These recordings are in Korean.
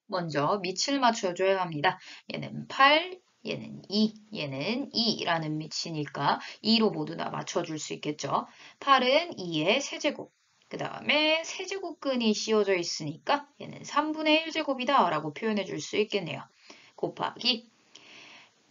먼저 밑을 맞춰줘야 합니다. 얘는 8, 얘는 2, 얘는 2라는 밑이니까 2로 모두 다 맞춰줄 수 있겠죠. 8은 2의 세제곱. 그 다음에 세제곱근이 씌워져 있으니까 얘는 3분의 1제곱이다 라고 표현해 줄 수 있겠네요. 곱하기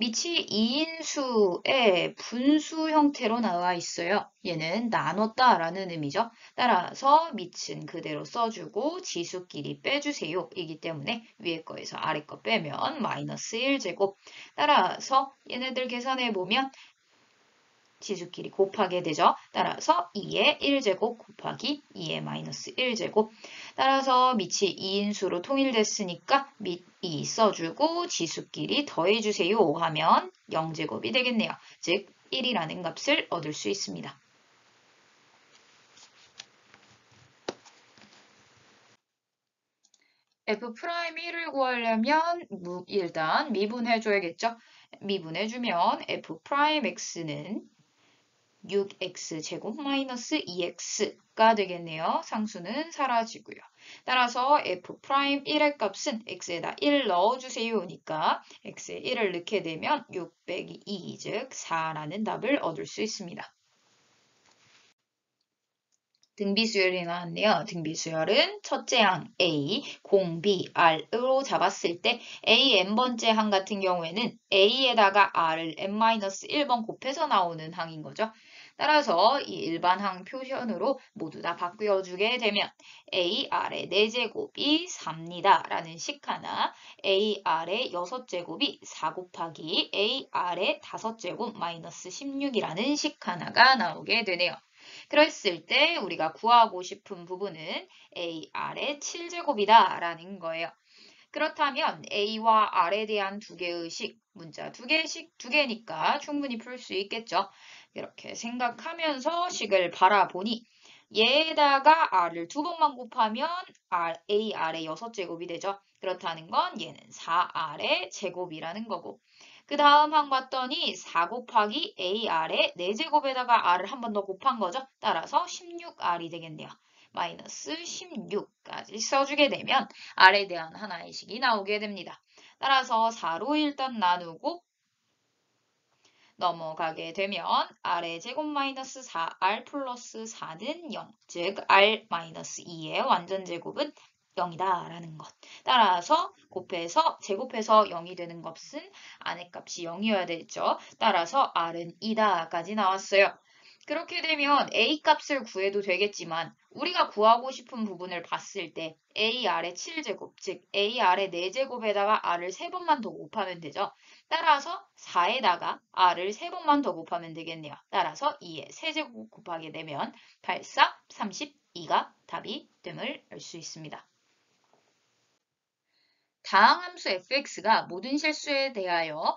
밑이 2인수의 분수 형태로 나와 있어요. 얘는 나눴다 라는 의미죠. 따라서 밑은 그대로 써주고 지수끼리 빼주세요. 이기 때문에 위에 거에서 아래 거 빼면 마이너스 1제곱. 따라서 얘네들 계산해보면 지수끼리 곱하게 되죠. 따라서 2의 1제곱 곱하기 2의 마이너스 1제곱. 따라서 밑이 2인수로 통일됐으니까 밑 2 써주고 지수끼리 더해주세요 하면 0제곱이 되겠네요. 즉 1이라는 값을 얻을 수 있습니다. F'1을 구하려면 일단 미분해줘야겠죠. 미분해주면 F'X는 6x제곱 마이너스 2x가 되겠네요. 상수는 사라지고요. 따라서 f'1의 값은 x에다 1 넣어주세요니까 x에 1을 넣게 되면 6 빼기 2, 즉 4라는 답을 얻을 수 있습니다. 등비수열이 나왔네요. 등비수열은 첫째 항 A, 공 B, R으로 잡았을 때 A n번째 항 같은 경우에는 A에다가 R을 n-1번 곱해서 나오는 항인 거죠. 따라서 이 일반항 표현으로 모두 다 바꾸어주게 되면 AR의 4제곱이 4입니다. 라는 식 하나, AR의 6제곱이 4 곱하기 AR의 5제곱 마이너스 16이라는 식 하나가 나오게 되네요. 그랬을 때 우리가 구하고 싶은 부분은 AR의 7제곱이다 라는 거예요. 그렇다면 A와 R에 대한 두 개의 식, 문자 두 개니까 충분히 풀 수 있겠죠. 이렇게 생각하면서 식을 바라보니 얘에다가 R을 두 번만 곱하면 AR의 6제곱이 되죠. 그렇다는 건 얘는 4R의 제곱이라는 거고. 그 다음 항 봤더니 4 곱하기 AR의 4제곱에다가 R을 한 번 더 곱한 거죠. 따라서 16R이 되겠네요. 마이너스 16까지 써주게 되면 R에 대한 하나의 식이 나오게 됩니다. 따라서 4로 일단 나누고 넘어가게 되면 R의 제곱 마이너스 4R 플러스 4는 0, 즉 R 마이너스 2의 완전 제곱은 0이다 라는 것. 따라서 제곱해서 0이 되는 값은 안의 값이 0이어야 되죠. 따라서 R은 2다까지 나왔어요. 그렇게 되면 A 값을 구해도 되겠지만 우리가 구하고 싶은 부분을 봤을 때 AR의 7제곱, 즉 AR의 4제곱에다가 R을 3번만 더 곱하면 되죠. 따라서 4에다가 R을 3번만 더 곱하면 되겠네요. 따라서 2의 세제곱 곱하게 되면 8, 4, 32가 답이 됨을 알 수 있습니다. 다항 함수 fx가 모든 실수에 대하여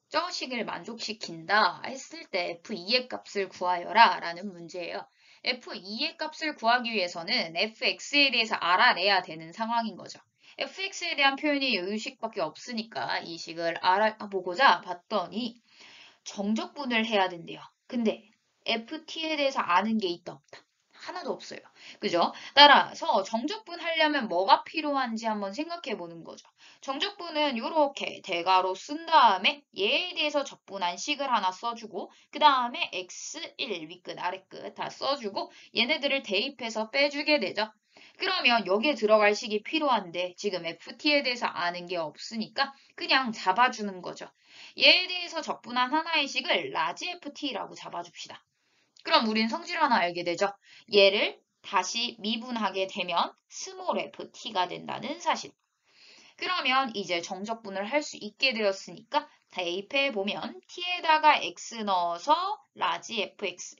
저 식을 만족시킨다 했을 때 f2의 값을 구하여라 라는 문제예요. f2의 값을 구하기 위해서는 fx에 대해서 알아내야 되는 상황인 거죠. fx에 대한 표현이 이 식밖에 없으니까 이 식을 알아보고자 봤더니 정적분을 해야 된대요. 근데 ft에 대해서 아는 게 있다 없다? 하나도 없어요. 그죠? 따라서 정적분 하려면 뭐가 필요한지 한번 생각해 보는 거죠. 정적분은 이렇게 대괄호 쓴 다음에 얘에 대해서 적분한 식을 하나 써주고 그 다음에 x1 윗끝 아래끝 다 써주고 얘네들을 대입해서 빼주게 되죠. 그러면 여기에 들어갈 식이 필요한데 지금 ft에 대해서 아는 게 없으니까 그냥 잡아주는 거죠. 얘에 대해서 적분한 하나의 식을 라지 ft라고 잡아줍시다. 그럼 우린 성질 하나 알게 되죠. 얘를 다시 미분하게 되면 스몰 ft가 된다는 사실. 그러면 이제 정적분을 할 수 있게 되었으니까 대입해 보면 t에다가 x 넣어서 라지 fx,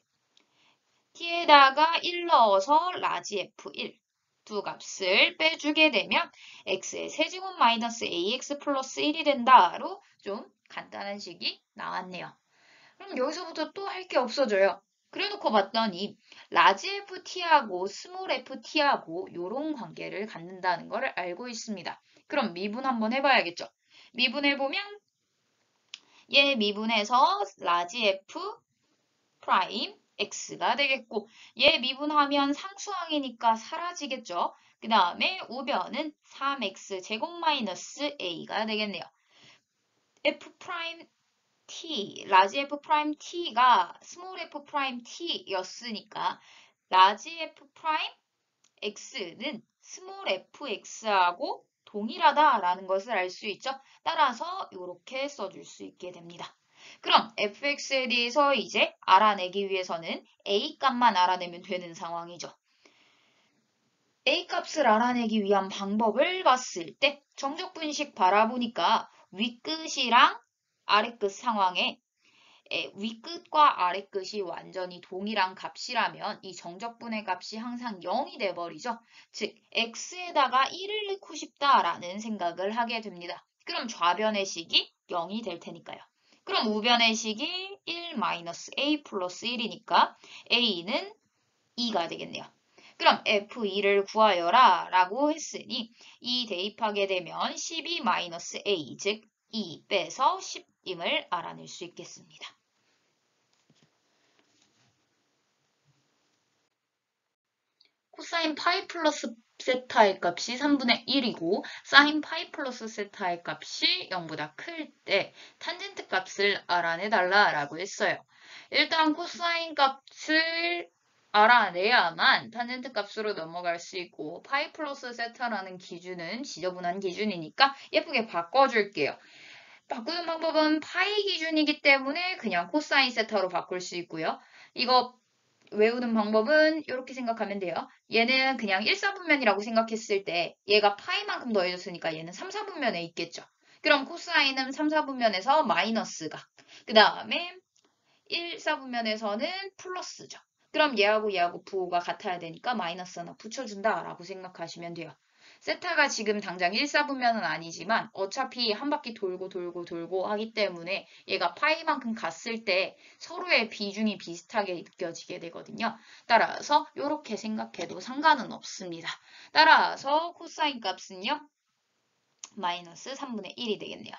t에다가 1 넣어서 라지 f1 두 값을 빼주게 되면 x의 세제곱 마이너스 ax 플러스 1이 된다로 좀 간단한 식이 나왔네요. 그럼 여기서부터 또 할 게 없어져요. 그래놓고 봤더니 라지 ft하고 스몰 ft하고 이런 관계를 갖는다는 걸 알고 있습니다. 그럼 미분 한번 해봐야겠죠. 미분해보면 얘 미분해서 라지 f 프라임 x가 되겠고 얘 미분하면 상수항이니까 사라지겠죠. 그 다음에 우변은 3x 제곱 마이너스 a가 되겠네요. f 프라임 t, 라지 f 프라임 t가 스몰 f 프라임 t였으니까 라지 f 프라임 x는 스몰 fx하고 동일하다라는 것을 알 수 있죠. 따라서 이렇게 써줄 수 있게 됩니다. 그럼 fx에 대해서 이제 알아내기 위해서는 a 값만 알아내면 되는 상황이죠. a 값을 알아내기 위한 방법을 봤을 때 정적분식 바라보니까 윗끝이랑 아래끝 상황에 윗끝과 아래끝이 완전히 동일한 값이라면 이 정적분의 값이 항상 0이 돼버리죠. 즉 x에다가 1을 넣고 싶다라는 생각을 하게 됩니다. 그럼 좌변의 식이 0이 될 테니까요. 그럼 우변의 식이 1-a 플러스 1이니까 a는 2가 되겠네요. 그럼 F2를 구하여라 라고 했으니 2 대입하게 되면 12-a 즉 2 빼서 10임을 알아낼 수 있겠습니다. 코사인 파이 플러스 세타의 값이 3분의 1이고 사인 파이 플러스 세타의 값이 0보다 클 때 탄젠트 값을 알아내달라 라고 했어요. 일단 코사인 값을 알아내야만 탄젠트 값으로 넘어갈 수 있고 파이 플러스 세타라는 기준은 지저분한 기준이니까 예쁘게 바꿔줄게요. 바꾸는 방법은 파이 기준이기 때문에 그냥 코사인 세타로 바꿀 수 있고요. 이거 외우는 방법은 이렇게 생각하면 돼요. 얘는 그냥 1, 4분면이라고 생각했을 때 얘가 파이만큼 더해졌으니까 얘는 3, 4분면에 있겠죠. 그럼 코사인은 3, 4분면에서 마이너스가 그 다음에 1, 4분면에서는 플러스죠. 그럼 얘하고 부호가 같아야 되니까 마이너스 하나 붙여준다라고 생각하시면 돼요. 세타가 지금 당장 1, 4분면은 아니지만 어차피 한 바퀴 돌고 하기 때문에 얘가 파이만큼 갔을 때 서로의 비중이 비슷하게 느껴지게 되거든요. 따라서 이렇게 생각해도 상관은 없습니다. 따라서 코사인 값은요. 마이너스 3분의 1이 되겠네요.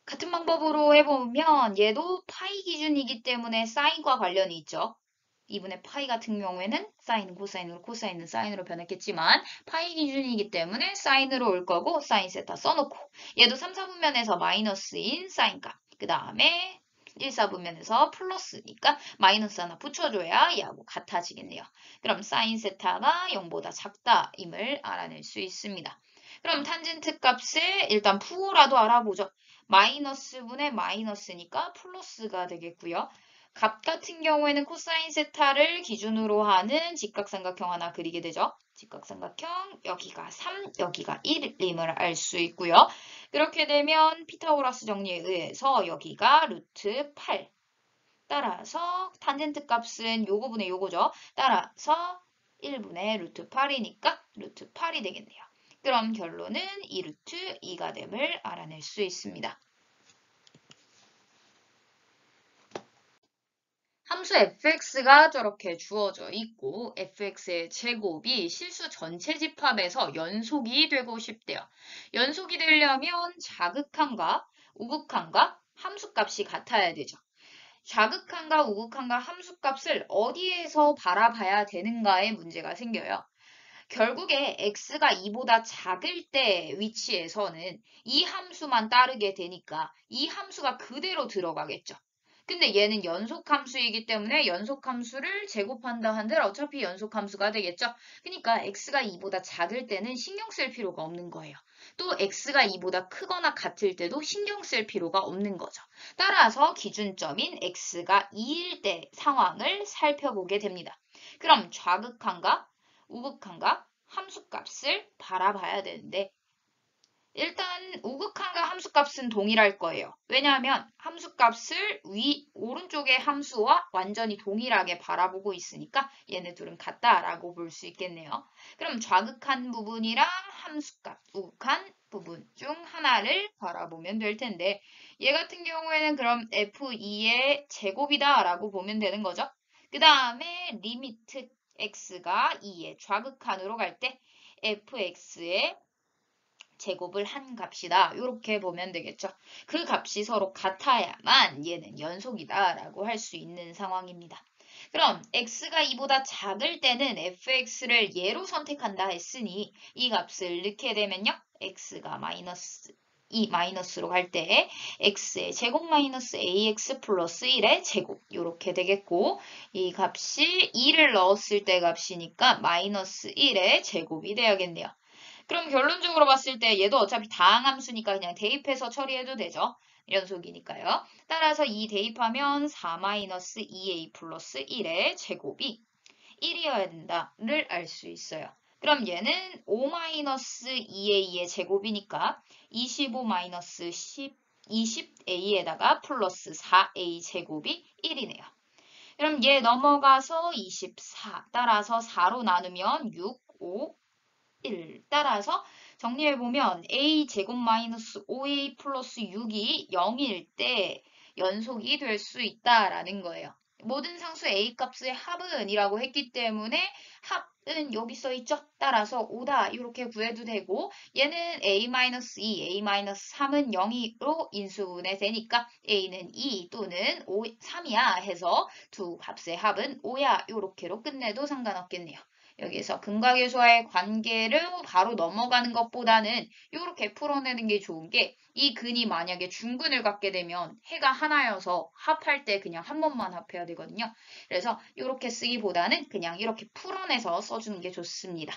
같은 방법으로 해보면 얘도 파이 기준이기 때문에 사인과 관련이 있죠. 2분의 파이 같은 경우에는 사인은 코사인으로 코사인은 사인으로 변했겠지만 파이 기준이기 때문에 사인으로 올 거고 사인 세타 써놓고 얘도 3, 4분면에서 마이너스인 사인값 그 다음에 1, 4분면에서 플러스니까 마이너스 하나 붙여줘야 얘하고 같아지겠네요. 그럼 사인 세타가 0보다 작다임을 알아낼 수 있습니다. 그럼 탄젠트 값을 일단 푸어라도 알아보죠. 마이너스 분의 마이너스니까 플러스가 되겠고요. 값 같은 경우에는 코사인 세타를 기준으로 하는 직각삼각형 하나 그리게 되죠. 직각삼각형 여기가 3, 여기가 1임을 알 수 있고요. 그렇게 되면 피타고라스 정리에 의해서 여기가 루트 8. 따라서 탄젠트 값은 요거분의 요거죠. 따라서 1분의 루트 8이니까 루트 8이 되겠네요. 그럼 결론은 2루트 2가 됨을 알아낼 수 있습니다. 함수 fx가 저렇게 주어져 있고 fx의 제곱이 실수 전체 집합에서 연속이 되고 싶대요. 연속이 되려면 자극함과 우극함과 함수값이 같아야 되죠. 자극함과 우극함과 함수값을 어디에서 바라봐야 되는가에 문제가 생겨요. 결국에 x가 2보다 작을 때 위치에서는 이 함수만 따르게 되니까 이 함수가 그대로 들어가겠죠. 근데 얘는 연속함수이기 때문에 연속함수를 제곱한다 한들 어차피 연속함수가 되겠죠. 그러니까 x가 2보다 작을 때는 신경 쓸 필요가 없는 거예요. 또 x가 2보다 크거나 같을 때도 신경 쓸 필요가 없는 거죠. 따라서 기준점인 x가 2일 때 상황을 살펴보게 됩니다. 그럼 좌극함과 우극함과 함수값을 바라봐야 되는데 일단 우극함과 함수값은 동일할 거예요. 왜냐하면 함수값을 오른쪽의 함수와 완전히 동일하게 바라보고 있으니까 얘네 둘은 같다라고 볼 수 있겠네요. 그럼 좌극한 부분이랑 함수값, 우극한 부분 중 하나를 바라보면 될 텐데 얘 같은 경우에는 그럼 f2의 제곱이다라고 보면 되는 거죠. 그 다음에 리미트 x가 2의 좌극한으로 갈 때 fx의 제곱을 한 값이다. 이렇게 보면 되겠죠. 그 값이 서로 같아야만 얘는 연속이다 라고 할 수 있는 상황입니다. 그럼 x가 2보다 작을 때는 fx를 예로 선택한다 했으니 이 값을 넣게 되면요. x가 마이너스로 갈 때 x의 제곱 마이너스 ax 플러스 1의 제곱 이렇게 되겠고 이 값이 2를 넣었을 때 값이니까 마이너스 1의 제곱이 돼야겠네요. 그럼 결론적으로 봤을 때 얘도 어차피 다항함수니까 그냥 대입해서 처리해도 되죠. 연속이니까요. 따라서 이 대입하면 4-2a 플러스 1의 제곱이 1이어야 된다를 알 수 있어요. 그럼 얘는 5-2a의 제곱이니까 20a에다가 플러스 4a 제곱이 1이네요. 그럼 얘 넘어가서 24. 따라서 4로 나누면 6, 5, 1. 따라서 정리해보면 a 제곱 마이너스 5a 플러스 6이 0일 때 연속이 될 수 있다라는 거예요. 모든 상수 a 값의 합은 이라고 했기 때문에 합은 여기 써있죠? 따라서 5다 이렇게 구해도 되고 얘는 a-2, a-3은 0으로 인수분해 되니까 a는 2 또는 3이야 해서 두 값의 합은 5야 이렇게로 끝내도 상관없겠네요. 여기서 근각의수와의 관계를 바로 넘어가는 것보다는 이렇게 풀어내는 게 좋은 게 이 근이 만약에 중근을 갖게 되면 해가 하나여서 합할 때 그냥 한 번만 합해야 되거든요. 그래서 이렇게 쓰기보다는 그냥 이렇게 풀어내서 써주는 게 좋습니다.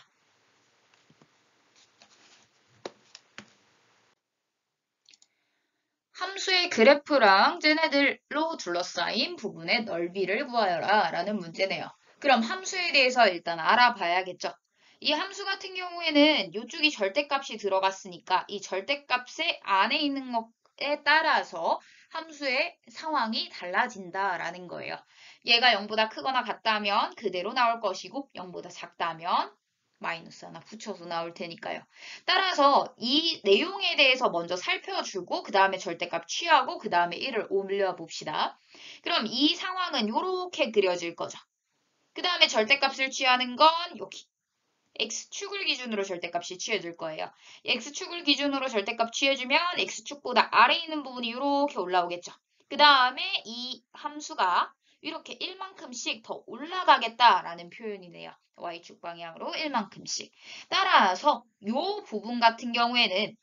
함수의 그래프랑 쟤네들로 둘러싸인 부분의 넓이를 구하여라 라는 문제네요. 그럼 함수에 대해서 일단 알아봐야겠죠. 이 함수 같은 경우에는 이쪽이 절대값이 들어갔으니까 이 절대값의 안에 있는 것에 따라서 함수의 상황이 달라진다라는 거예요. 얘가 0보다 크거나 같다면 그대로 나올 것이고 0보다 작다면 마이너스 하나 붙여서 나올 테니까요. 따라서 이 내용에 대해서 먼저 살펴주고 그 다음에 절대값 취하고 그 다음에 1을 올려봅시다. 그럼 이 상황은 이렇게 그려질 거죠. 그 다음에 절대값을 취하는 건 여기 x축을 기준으로 절대값이 취해질 거예요. x축을 기준으로 절대값 취해주면 x축보다 아래에 있는 부분이 이렇게 올라오겠죠. 그 다음에 이 함수가 이렇게 1만큼씩 더 올라가겠다라는 표현이네요. y축 방향으로 1만큼씩. 따라서 이 부분 같은 경우에는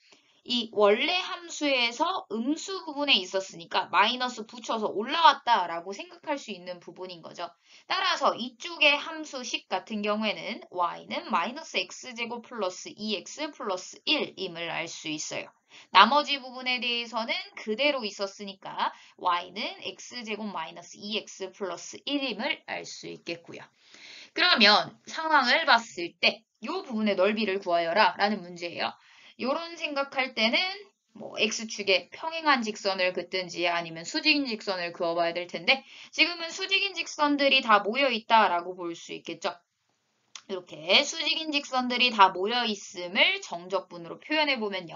이 원래 함수에서 음수 부분에 있었으니까 마이너스 붙여서 올라왔다라고 생각할 수 있는 부분인 거죠. 따라서 이쪽의 함수식 같은 경우에는 y는 마이너스 x제곱 플러스 2x 플러스 1임을 알 수 있어요. 나머지 부분에 대해서는 그대로 있었으니까 y는 x제곱 마이너스 2x 플러스 1임을 알 수 있겠고요. 그러면 상황을 봤을 때 이 부분의 넓이를 구하여라 라는 문제예요. 요런 생각할 때는 뭐 x축에 평행한 직선을 긋든지 아니면 수직인 직선을 그어봐야 될 텐데 지금은 수직인 직선들이 다 모여 있다라고 볼 수 있겠죠. 이렇게 수직인 직선들이 다 모여 있음을 정적분으로 표현해 보면요.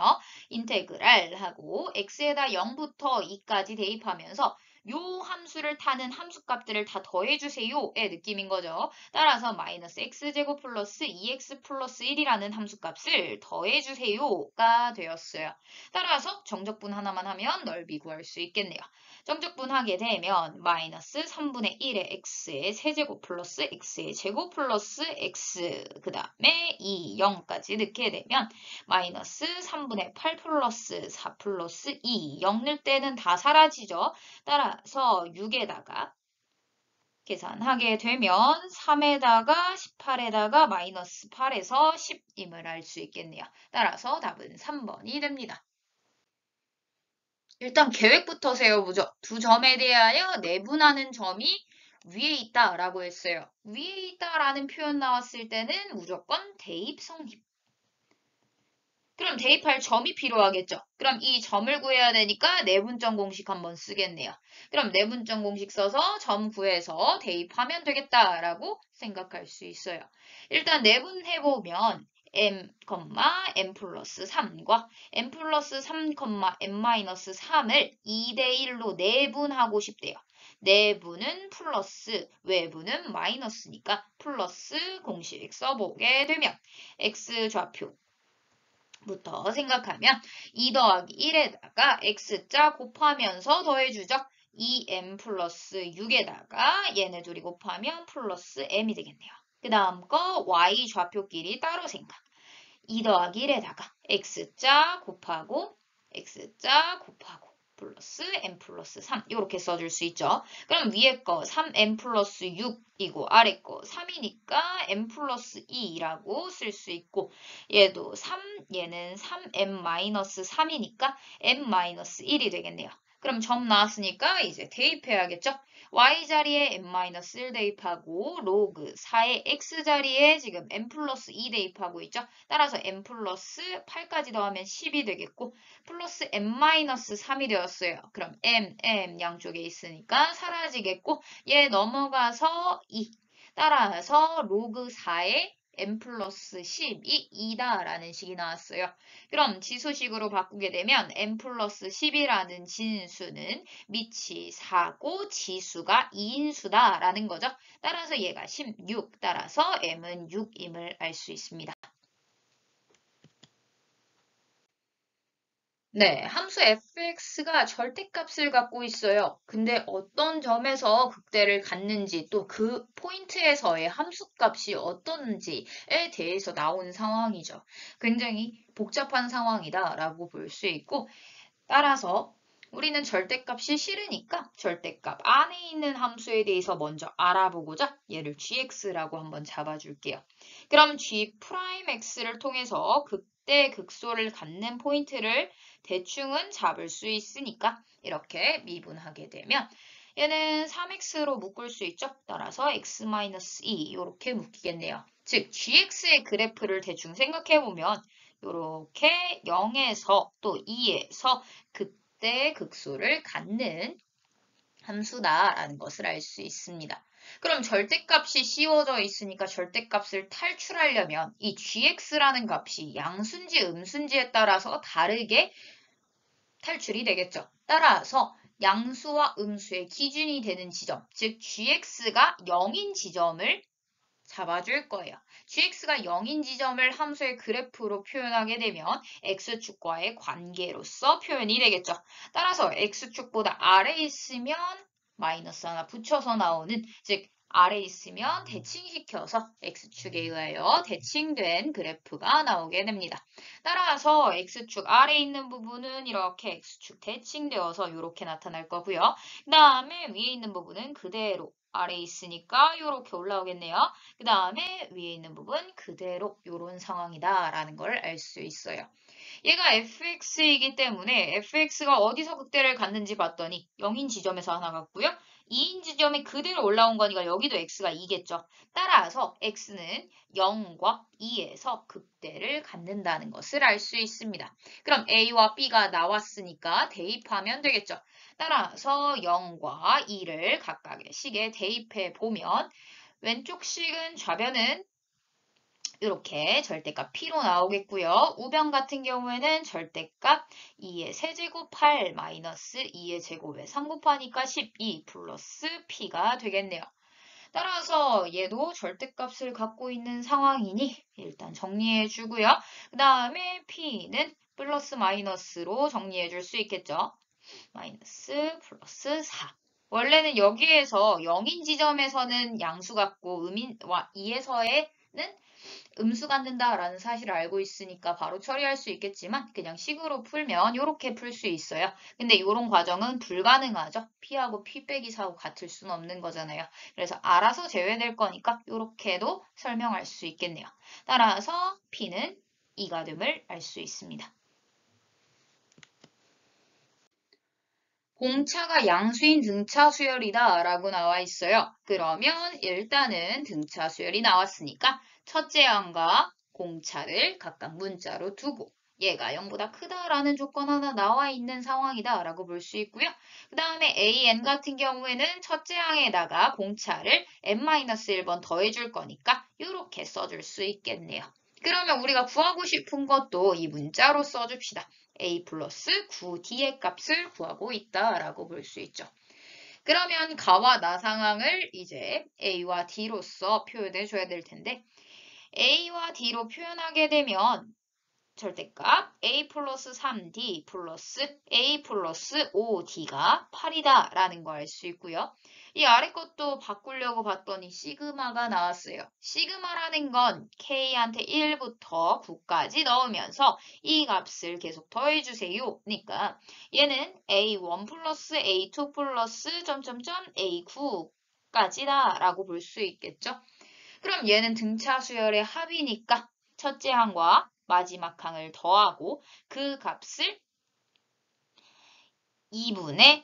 인테그랄 하고 x에다 0부터 2까지 대입하면서 요 함수를 타는 함수값들을 다 더해주세요의 느낌인 거죠. 따라서 마이너스 x제곱 플러스 2x 플러스 1이라는 함수값을 더해주세요가 되었어요. 따라서 정적분 하나만 하면 넓이 구할 수 있겠네요. 정적분하게 되면 마이너스 3분의 1의 x의 세제곱 플러스 x의 제곱 플러스 x 그 다음에 2, 0까지 넣게 되면 마이너스 3분의 8 플러스 4 플러스 2, 0 넣을 때는 다 사라지죠. 따라서 6에다가 계산하게 되면 3에다가 18에다가 마이너스 8에서 10임을 알 수 있겠네요. 따라서 답은 3번이 됩니다. 일단 계획부터 세워보죠. 두 점에 대하여 내분하는 점이 위에 있다라고 했어요. 위에 있다라는 표현 나왔을 때는 무조건 대입 성립. 그럼 대입할 점이 필요하겠죠. 그럼 이 점을 구해야 되니까 내분점 공식 한번 쓰겠네요. 그럼 내분점 공식 써서 점 구해서 대입하면 되겠다라고 생각할 수 있어요. 일단 내분해보면 m, m 플러스 3과 m 플러스 3, m 마이너스 3을 2대1로 내분하고 싶대요. 내분은 플러스, 외분은 마이너스니까 플러스 공식 써보게 되면 x좌표 부터 생각하면 2 더하기 1에다가 x자 곱하면서 더해주죠. 2m 플러스 6에다가 얘네 둘이 곱하면 플러스 m이 되겠네요. 그 다음 거 y 좌표끼리 따로 생각. 2 더하기 1에다가 x자 곱하고 x자 곱하고 플러스 m 플러스 3 이렇게 써줄 수 있죠. 그럼 위에 거 3m 플러스 6이고 아래 거 3이니까 m 플러스 2라고 쓸 수 있고 얘도 3, 얘는 3m 마이너스 3이니까 m 마이너스 1이 되겠네요. 그럼 점 나왔으니까 이제 대입해야겠죠. y자리에 m-1 대입하고 로그 4의 x자리에 지금 m 플러스 2 대입하고 있죠. 따라서 m 플러스 8까지 더하면 10이 되겠고 플러스 m-3이 되었어요. 그럼 m 양쪽에 있으니까 사라지겠고 얘 넘어가서 2. 따라서 로그 4의 m 플러스 10이 2다라는 식이 나왔어요. 그럼 지수식으로 바꾸게 되면 m 플러스 10이라는 진수는 밑이 4고 지수가 2인수다라는 거죠. 따라서 얘가 16, 따라서 m은 6임을 알 수 있습니다. 네, 함수 fx가 절대값을 갖고 있어요. 근데 어떤 점에서 극대를 갖는지 또 그 포인트에서의 함수값이 어떤지에 대해서 나온 상황이죠. 굉장히 복잡한 상황이다라고 볼 수 있고 따라서 우리는 절대값이 싫으니까 절대값 안에 있는 함수에 대해서 먼저 알아보고자 얘를 gx라고 한번 잡아줄게요. 그럼 g'x를 통해서 극대 극소를 갖는 포인트를 대충은 잡을 수 있으니까 이렇게 미분하게 되면 얘는 3x로 묶을 수 있죠. 따라서 x-2 이렇게 묶이겠네요. 즉 gx의 그래프를 대충 생각해보면 이렇게 0에서 또 2에서 극대 극소를 갖는 함수다라는 것을 알 수 있습니다. 그럼 절대값이 씌워져 있으니까 절대값을 탈출하려면 이 gx라는 값이 양수인지 음수인지에 따라서 다르게 탈출이 되겠죠. 따라서 양수와 음수의 기준이 되는 지점, 즉 gx가 0인 지점을 잡아줄 거예요. gx가 0인 지점을 함수의 그래프로 표현하게 되면 x축과의 관계로서 표현이 되겠죠. 따라서 x축보다 아래에 있으면 마이너스 하나 붙여서 나오는, 즉 아래에 있으면 대칭시켜서 x축에 의하여 대칭된 그래프가 나오게 됩니다. 따라서 x축 아래에 있는 부분은 이렇게 x축 대칭되어서 이렇게 나타날 거고요. 그 다음에 위에 있는 부분은 그대로 아래에 있으니까 이렇게 올라오겠네요. 그 다음에 위에 있는 부분 그대로 이런 상황이다라는 걸 알 수 있어요. 얘가 fx이기 때문에 fx가 어디서 극대를 갖는지 봤더니 0인 지점에서 하나 갖고요. 2인 지점에 그대로 올라온 거니까 여기도 x가 2겠죠. 따라서 x는 0과 2에서 극대를 갖는다는 것을 알 수 있습니다. 그럼 a와 b가 나왔으니까 대입하면 되겠죠. 따라서 0과 2를 각각의 식에 대입해 보면 왼쪽 식은 좌변은 이렇게 절대값 p로 나오겠고요. 우변 같은 경우에는 절대값 2의 세제곱 8 마이너스 2의 제곱에 3 곱하니까 12 플러스 p가 되겠네요. 따라서 얘도 절대값을 갖고 있는 상황이니 일단 정리해 주고요. 그 다음에 p는 플러스 마이너스로 정리해 줄 수 있겠죠. 마이너스 플러스 4. 원래는 여기에서 0인 지점에서는 양수 같고 2에서는 음수 갖는다라는 사실을 알고 있으니까 바로 처리할 수 있겠지만 그냥 식으로 풀면 이렇게 풀 수 있어요. 근데 이런 과정은 불가능하죠. P하고 P 빼기 4하고 같을 수는 없는 거잖아요. 그래서 알아서 제외될 거니까 이렇게도 설명할 수 있겠네요. 따라서 P는 2가 됨을 알 수 있습니다. 공차가 양수인 등차 수열이다 라고 나와 있어요. 그러면 일단은 등차 수열이 나왔으니까 첫째 항과 공차를 각각 문자로 두고 얘가 0보다 크다라는 조건 하나 나와 있는 상황이다 라고 볼 수 있고요. 그 다음에 AN 같은 경우에는 첫째 항에다가 공차를 n-1번 더해줄 거니까 이렇게 써줄 수 있겠네요. 그러면 우리가 구하고 싶은 것도 이 문자로 써줍시다. a 플러스 9d의 값을 구하고 있다라고 볼 수 있죠. 그러면 가와 나 상황을 이제 a와 d로서 표현해 줘야 될 텐데 a와 d로 표현하게 되면 절대값 a 플러스 3d 플러스 a 플러스 5d가 8이다 라는 거 알 수 있고요. 이 아래 것도 바꾸려고 봤더니 시그마가 나왔어요. 시그마라는 건 k한테 1부터 9까지 넣으면서 이 값을 계속 더해주세요. 그러니까 얘는 a1 플러스 a2 플러스 점점점 a9까지다 라고 볼 수 있겠죠. 그럼 얘는 등차 수열의 합이니까 첫째 항과 마지막 항을 더하고 그 값을 2분의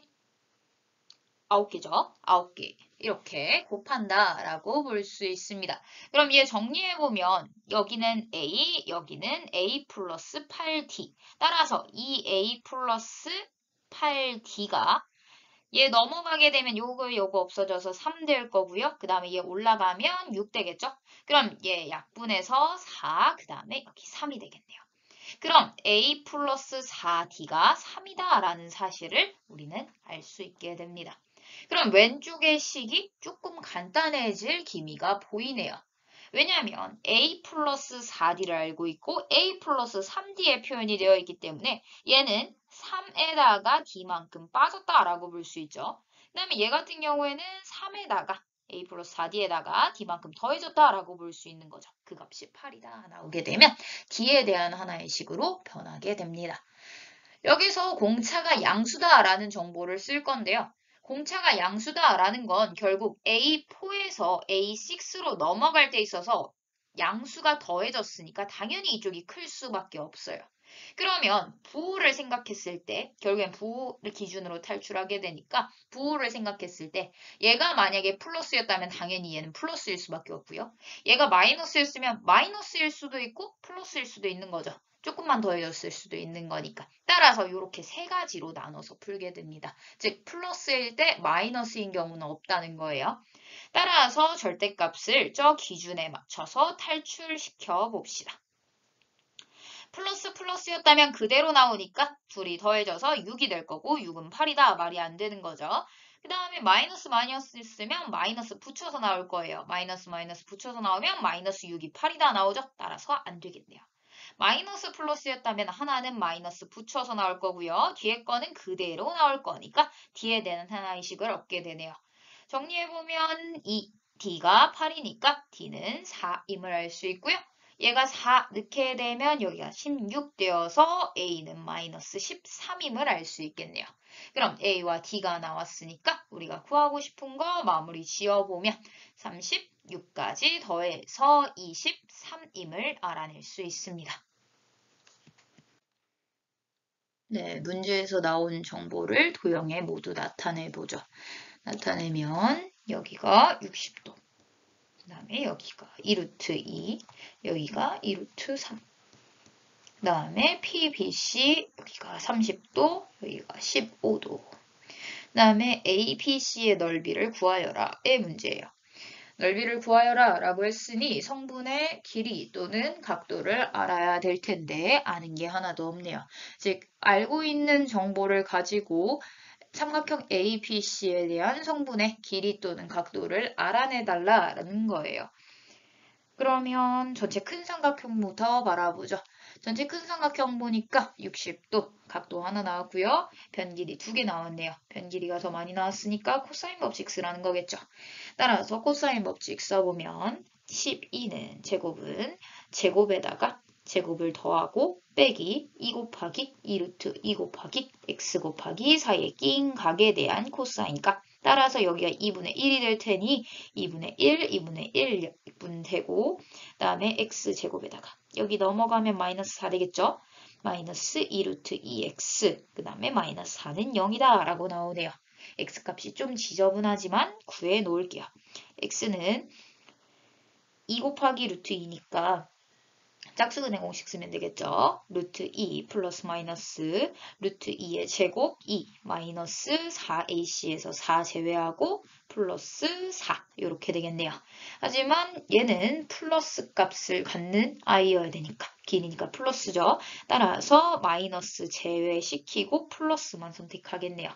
9개죠. 9개. 이렇게 곱한다 라고 볼 수 있습니다. 그럼 얘 정리해보면 여기는 A, 여기는 A 플러스 8D. 따라서 2A 플러스 8D가 얘 넘어가게 되면 요거 없어져서 3 될 거고요. 그 다음에 얘 올라가면 6 되겠죠? 그럼 얘 약분해서 4, 그 다음에 여기 3이 되겠네요. 그럼 A 플러스 4D가 3이다 라는 사실을 우리는 알 수 있게 됩니다. 그럼 왼쪽의 식이 조금 간단해질 기미가 보이네요. 왜냐하면 A 플러스 4D를 알고 있고 A 플러스 3D의 표현이 되어 있기 때문에 얘는 3에다가 D만큼 빠졌다라고 볼 수 있죠. 그 다음에 얘 같은 경우에는 3에다가 A 플러스 4D에다가 D만큼 더해졌다라고 볼 수 있는 거죠. 그 값이 8이다 나오게 되면 D에 대한 하나의 식으로 변하게 됩니다. 여기서 공차가 양수다라는 정보를 쓸 건데요. 공차가 양수다라는 건 결국 A4에서 A6로 넘어갈 때 있어서 양수가 더해졌으니까 당연히 이쪽이 클 수밖에 없어요. 그러면 부호를 생각했을 때 결국엔 부호를 기준으로 탈출하게 되니까 부호를 생각했을 때 얘가 만약에 플러스였다면 당연히 얘는 플러스일 수밖에 없고요. 얘가 마이너스였으면 마이너스일 수도 있고 플러스일 수도 있는 거죠. 조금만 더해졌을 수도 있는 거니까. 따라서 이렇게 세 가지로 나눠서 풀게 됩니다. 즉 플러스일 때 마이너스인 경우는 없다는 거예요. 따라서 절대값을 저 기준에 맞춰서 탈출시켜 봅시다. 플러스였다면 그대로 나오니까 둘이 더해져서 6이 될 거고 6은 8이다. 말이 안 되는 거죠. 그 다음에 마이너스 쓰면 마이너스 붙여서 나올 거예요. 마이너스 붙여서 나오면 마이너스 6이 8이다 나오죠. 따라서 안 되겠네요. 마이너스 플러스였다면 하나는 마이너스 붙여서 나올 거고요. 뒤에 거는 그대로 나올 거니까 D에 대한 하나의 식을 얻게 되네요. 정리해보면 이 D가 8이니까 D는 4임을 알 수 있고요. 얘가 4 넣게 되면 여기가 16 되어서 A는 마이너스 13임을 알 수 있겠네요. 그럼 A와 D가 나왔으니까 우리가 구하고 싶은 거 마무리 지어보면 36까지 더해서 23임을 알아낼 수 있습니다. 네, 문제에서 나온 정보를 도형에 모두 나타내보죠. 나타내면 여기가 60도. 그 다음에 여기가 2루트 2, 여기가 2루트 3. 그 다음에 PBC, 여기가 30도, 여기가 15도. 그 다음에 ABC의 넓이를 구하여라의 문제예요. 넓이를 구하여라 라고 했으니 성분의 길이 또는 각도를 알아야 될 텐데 아는 게 하나도 없네요. 즉 알고 있는 정보를 가지고 삼각형 ABC에 대한 성분의 길이 또는 각도를 알아내달라는 거예요. 그러면 전체 큰 삼각형부터 바라보죠. 전체 큰 삼각형 보니까 60도 각도 하나 나왔고요. 변길이 2개 나왔네요. 변길이가 더 많이 나왔으니까 코사인 법칙 쓰라는 거겠죠. 따라서 코사인 법칙 써보면 12는 제곱은 제곱에다가 제곱을 더하고 빼기 2 곱하기 2루트 2 곱하기 x 곱하기 4의 낀 각에 대한 코사인 값. 따라서 여기가 2분의 1이 될 테니 2분의 1, 2분의 1분 되고 그 다음에 x제곱에다가 여기 넘어가면 마이너스 4 되겠죠? 마이너스 2루트 2x 그 다음에 마이너스 4는 0이다 라고 나오네요. x값이 좀 지저분하지만 구해 놓을게요. x는 2 곱하기 루트 2니까 짝수근의 공식 쓰면 되겠죠. 루트 2 플러스 마이너스 루트 2의 제곱 2 마이너스 4ac에서 4 제외하고 플러스 4 이렇게 되겠네요. 하지만 얘는 플러스 값을 갖는 i여야 되니까 길이니까 플러스죠. 따라서 마이너스 제외시키고 플러스만 선택하겠네요.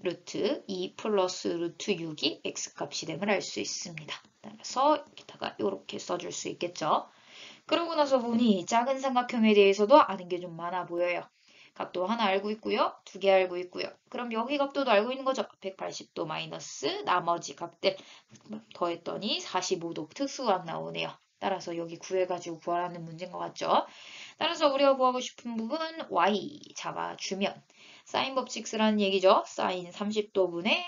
루트 2 플러스 루트 6이 x값이 됨을 알 수 있습니다. 따라서 여기다가 이렇게 써줄 수 있겠죠. 그러고 나서 보니 작은 삼각형에 대해서도 아는 게 좀 많아 보여요. 각도 하나 알고 있고요. 두 개 알고 있고요. 그럼 여기 각도도 알고 있는 거죠. 180도 마이너스 나머지 각들 더했더니 45도 특수각 나오네요. 따라서 여기 구해가지고 구하라는 문제인 것 같죠? 따라서 우리가 구하고 싶은 부분 y 잡아주면 사인 법칙 쓰라는 얘기죠. 사인 30도분의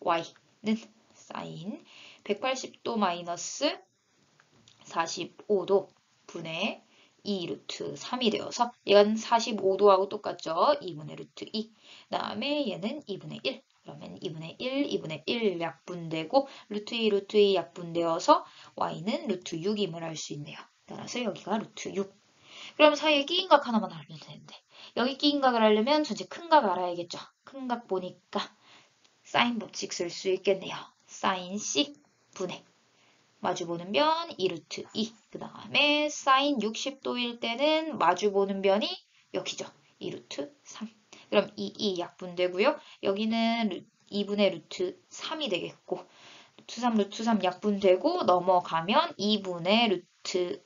y는 사인 180도 마이너스 45도 분의 2 루트 3이 되어서 얘는 45도하고 똑같죠. 2분의 루트 2. 그 다음에 얘는 2분의 1. 그러면 2분의 1, 2분의 1 약분되고 루트 2, 루트 2 약분되어서 y는 루트 6임을 알 수 있네요. 따라서 여기가 루트 6. 그럼 사이에 끼인각 하나만 알면 되는데 여기 끼인각을 하려면 전체 큰 각 알아야겠죠. 큰 각 보니까 사인 법칙 쓸 수 있겠네요. 사인 C 분의 마주보는 변 2루트 2. 그 다음에 사인 60도일 때는 마주보는 변이 여기죠. 2루트 3. 그럼 2 약분되고요. 여기는 2분의 루트 3이 되겠고 루트 3 약분되고 넘어가면 2분의 루트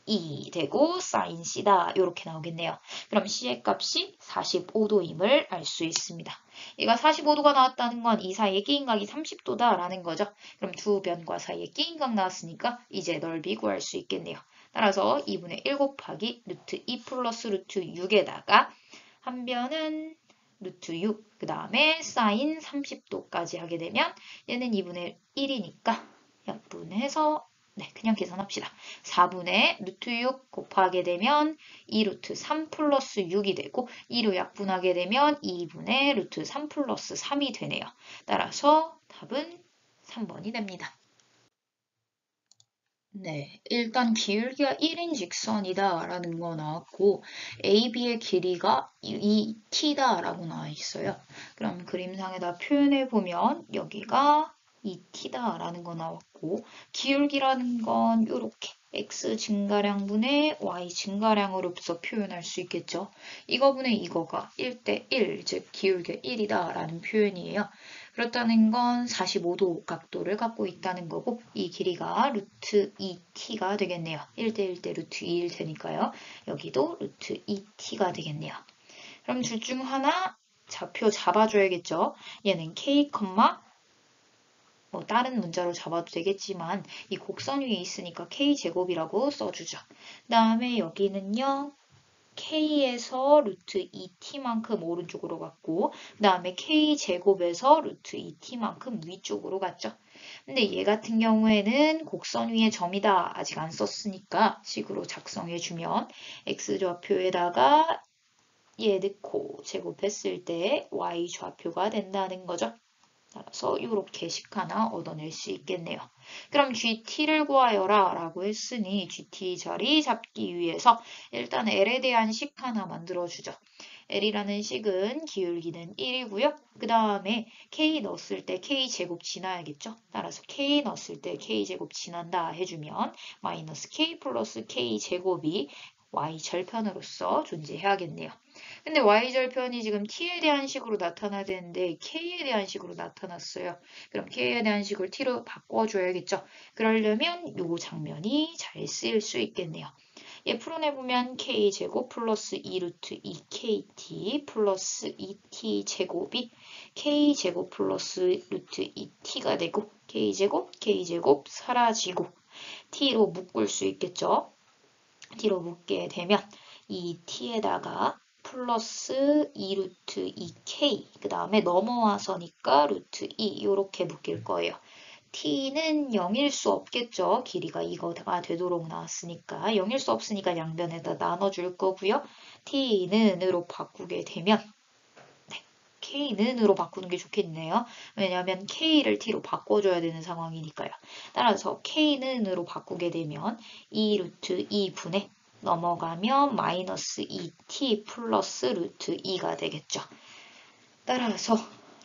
2 되고 사인 C다. 이렇게 나오겠네요. 그럼 C의 값이 45도임을 알 수 있습니다. 얘가 45도가 나왔다는 건 이 사이에 끼인각이 30도다라는 거죠. 그럼 두 변과 사이에 끼인각 나왔으니까 이제 넓이 구할 수 있겠네요. 따라서 2분의 1 곱하기 루트 2 플러스 루트 6에다가 한 변은 루트 6, 그 다음에 사인 30도까지 하게 되면 얘는 2분의 1이니까 약분해서 그냥 계산합시다. 4분의 루트 6 곱하게 되면 2 루트 3 플러스 6이 되고 2로 약분하게 되면 2분의 루트 3 플러스 3이 되네요. 따라서 답은 3번이 됩니다. 네, 일단 기울기가 1인 직선이다 라는 거 나왔고 AB의 길이가 2t다 라고 나와 있어요. 그럼 그림상에다 표현해 보면 여기가 2t다 라는 거 나왔고 기울기라는 건 이렇게 x 증가량분의 y 증가량으로서 표현할 수 있겠죠. 이거분의 이거가 1대 1, 즉 기울기 1이다 라는 표현이에요. 그렇다는 건 45도 각도를 갖고 있다는 거고 이 길이가 루트 2t가 되겠네요. 1대 1대 루트 2일 테니까요. 여기도 루트 2t가 되겠네요. 그럼 둘 중 하나 좌표 잡아줘야겠죠. 얘는 k, 뭐 다른 문자로 잡아도 되겠지만 이 곡선 위에 있으니까 k제곱이라고 써주죠. 그 다음에 여기는요. k에서 루트 2t만큼 오른쪽으로 갔고 그 다음에 k제곱에서 루트 2t만큼 위쪽으로 갔죠. 근데 얘 같은 경우에는 곡선 위에 점이다. 아직 안 썼으니까 식으로 작성해주면 x좌표에다가 얘 넣고 제곱했을 때 y좌표가 된다는 거죠. 따라서 이렇게 식 하나 얻어낼 수 있겠네요. 그럼 GT를 구하여라 라고 했으니 GT 자리 잡기 위해서 일단 L에 대한 식 하나 만들어주죠. L이라는 식은 기울기는 1이고요. 그 다음에 K 넣었을 때 K제곱 지나야겠죠. 따라서 K 넣었을 때 K제곱 지난다 해주면 마이너스 K 플러스 K제곱이 Y절편으로서 존재해야겠네요. 근데 y절편이 지금 t에 대한 식으로 나타나야 되는데 k에 대한 식으로 나타났어요. 그럼 k에 대한 식을 t로 바꿔줘야겠죠. 그러려면 요 장면이 잘 쓰일 수 있겠네요. 얘 풀어내보면 k제곱 플러스 2루트 2kt 플러스 2t 제곱이 k제곱 플러스 루트 2t가 되고 k제곱 사라지고 t로 묶을 수 있겠죠. t로 묶게 되면 이 t에다가 플러스 2루트 2k 그 다음에 넘어와서니까 루트 2 이렇게 묶일 거예요. t는 0일 수 없겠죠. 길이가 이거가 되도록 나왔으니까 0일 수 없으니까 양변에다 나눠줄 거고요. t는으로 바꾸게 되면 k는으로 바꾸는 게 좋겠네요. 왜냐하면 k를 t로 바꿔줘야 되는 상황이니까요. 따라서 k는으로 바꾸게 되면 2루트 2분의 넘어가면 마이너스 2t 플러스 루트 2가 되겠죠. 따라서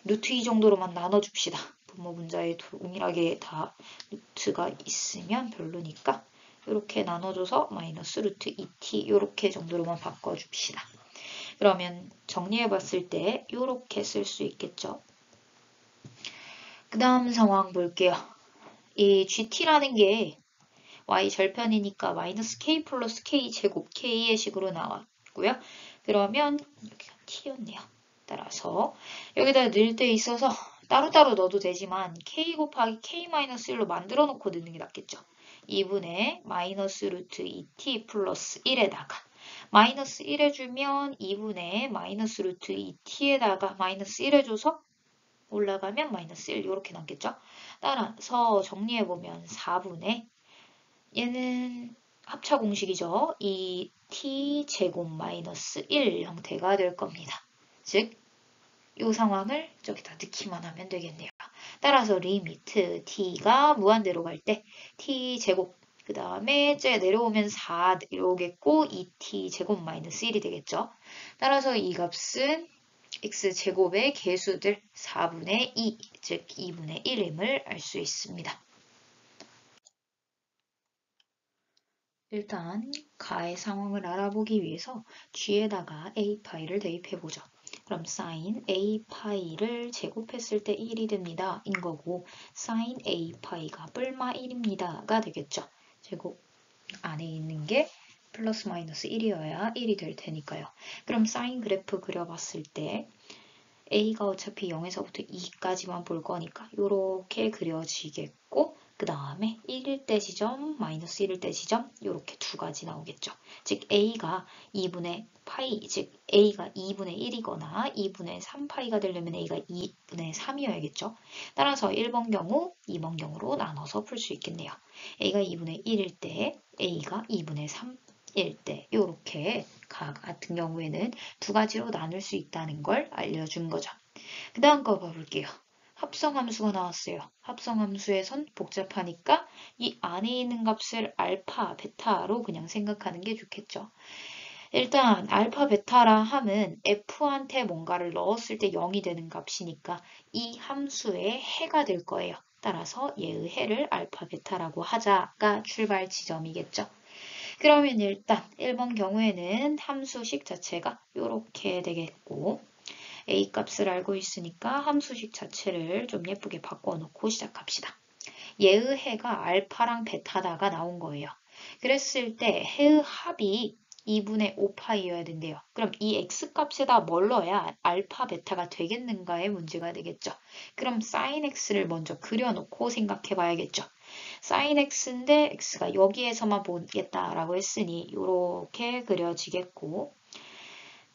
루트 2 정도로만 나눠줍시다. 분모 분자에 동일하게 다 루트가 있으면 별로니까 이렇게 나눠줘서 마이너스 루트 2t 이렇게 정도로만 바꿔줍시다. 그러면 정리해봤을 때 이렇게 쓸 수 있겠죠. 그 다음 상황 볼게요. 이 GT라는 게 y 절편이니까 마이너스 k 플러스 k 제곱 k의 식으로 나왔고요. 그러면 여기가 t였네요. 따라서 여기다 넣을 때 있어서 따로따로 넣어도 되지만 k 곱하기 k 마이너스 1로 만들어 놓고 넣는 게 낫겠죠. 2분의 마이너스 루트 2t 플러스 1에다가 마이너스 1 해주면 2분의 마이너스 루트 2t에다가 마이너스 1 해줘서 올라가면 마이너스 1 이렇게 남겠죠. 따라서 정리해보면 4분의 얘는 합차 공식이죠. 2t 제곱 마이너스 1 형태가 될 겁니다. 즉, 이 상황을 저기다 넣기만 하면 되겠네요. 따라서 리미트 t가 무한대로 갈 때 t 제곱 그 다음에 내려오면 4 이러겠고 2t 제곱 마이너스 1이 되겠죠. 따라서 이 값은 x제곱의 개수들 4분의 2, 즉 2분의 1임을 알 수 있습니다. 일단 가의 상황을 알아보기 위해서 g에다가 a파이를 대입해보죠. 그럼 sin a파이를 제곱했을 때 1이 됩니다. 인 거고 sin a파이가 뿔마 1입니다가 되겠죠. 제곱 안에 있는 게 플러스 마이너스 1이어야 1이 될 테니까요. 그럼 사인 그래프 그려봤을 때 a가 어차피 0에서부터 2까지만 볼 거니까 이렇게 그려지겠고 그 다음에 1일 때 지점, 마이너스 1일 때 지점 이렇게 두 가지 나오겠죠. 즉 a가 2분의 파이, 즉 a가 2분의 1이거나 2분의 3파이가 되려면 a가 2분의 3이어야겠죠. 따라서 1번 경우, 2번 경우로 나눠서 풀 수 있겠네요. a가 2분의 1일 때, a가 2분의 3일 때 이렇게 같은 경우에는 두 가지로 나눌 수 있다는 걸 알려준 거죠. 그 다음 거 봐볼게요. 합성함수가 나왔어요. 합성함수에선 복잡하니까 이 안에 있는 값을 알파, 베타로 그냥 생각하는 게 좋겠죠. 일단 알파, 베타라 함은 f한테 뭔가를 넣었을 때 0이 되는 값이니까 이 함수의 해가 될 거예요. 따라서 얘의 해를 알파, 베타라고 하자가 출발 지점이겠죠. 그러면 일단 1번 경우에는 함수식 자체가 이렇게 되겠고 a 값을 알고 있으니까 함수식 자체를 좀 예쁘게 바꿔놓고 시작합시다. 얘의 해가 알파랑 베타다가 나온 거예요. 그랬을 때 해의 합이 2분의 5파이여야 된대요. 그럼 이 x값에다 뭘 넣어야 알파, 베타가 되겠는가의 문제가 되겠죠. 그럼 sin x를 먼저 그려놓고 생각해 봐야겠죠. sin x인데 x가 여기에서만 보겠다라고 했으니 이렇게 그려지겠고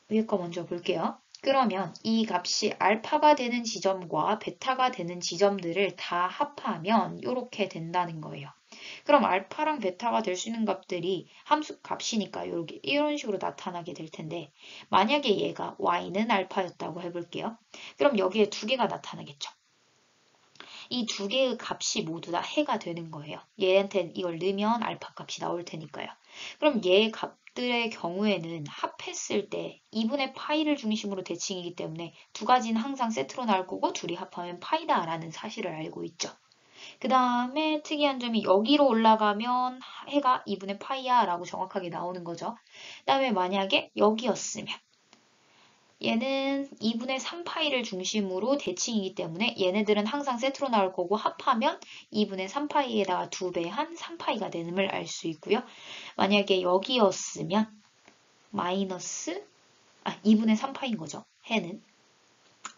위에 거 먼저 볼게요. 그러면 이 값이 알파가 되는 지점과 베타가 되는 지점들을 다 합하면 이렇게 된다는 거예요. 그럼 알파랑 베타가 될 수 있는 값들이 함수 값이니까 이런 식으로 나타나게 될 텐데 만약에 얘가 y는 알파였다고 해볼게요. 그럼 여기에 두 개가 나타나겠죠. 이 두 개의 값이 모두 다 해가 되는 거예요. 얘한테 이걸 넣으면 알파 값이 나올 테니까요. 그럼 얘 값들의 경우에는 합했을 때 2분의 파이를 중심으로 대칭이기 때문에 두 가지는 항상 세트로 나올 거고 둘이 합하면 파이다라는 사실을 알고 있죠. 그 다음에 특이한 점이 여기로 올라가면 해가 2분의 파이야 라고 정확하게 나오는 거죠. 그 다음에 만약에 여기였으면 얘는 2분의 3파이를 중심으로 대칭이기 때문에 얘네들은 항상 세트로 나올 거고 합하면 2분의 3파이에다가 2배한 3파이가 되는걸 알 수 있고요. 만약에 여기였으면 마이너스 2분의 3파인 거죠. 해는.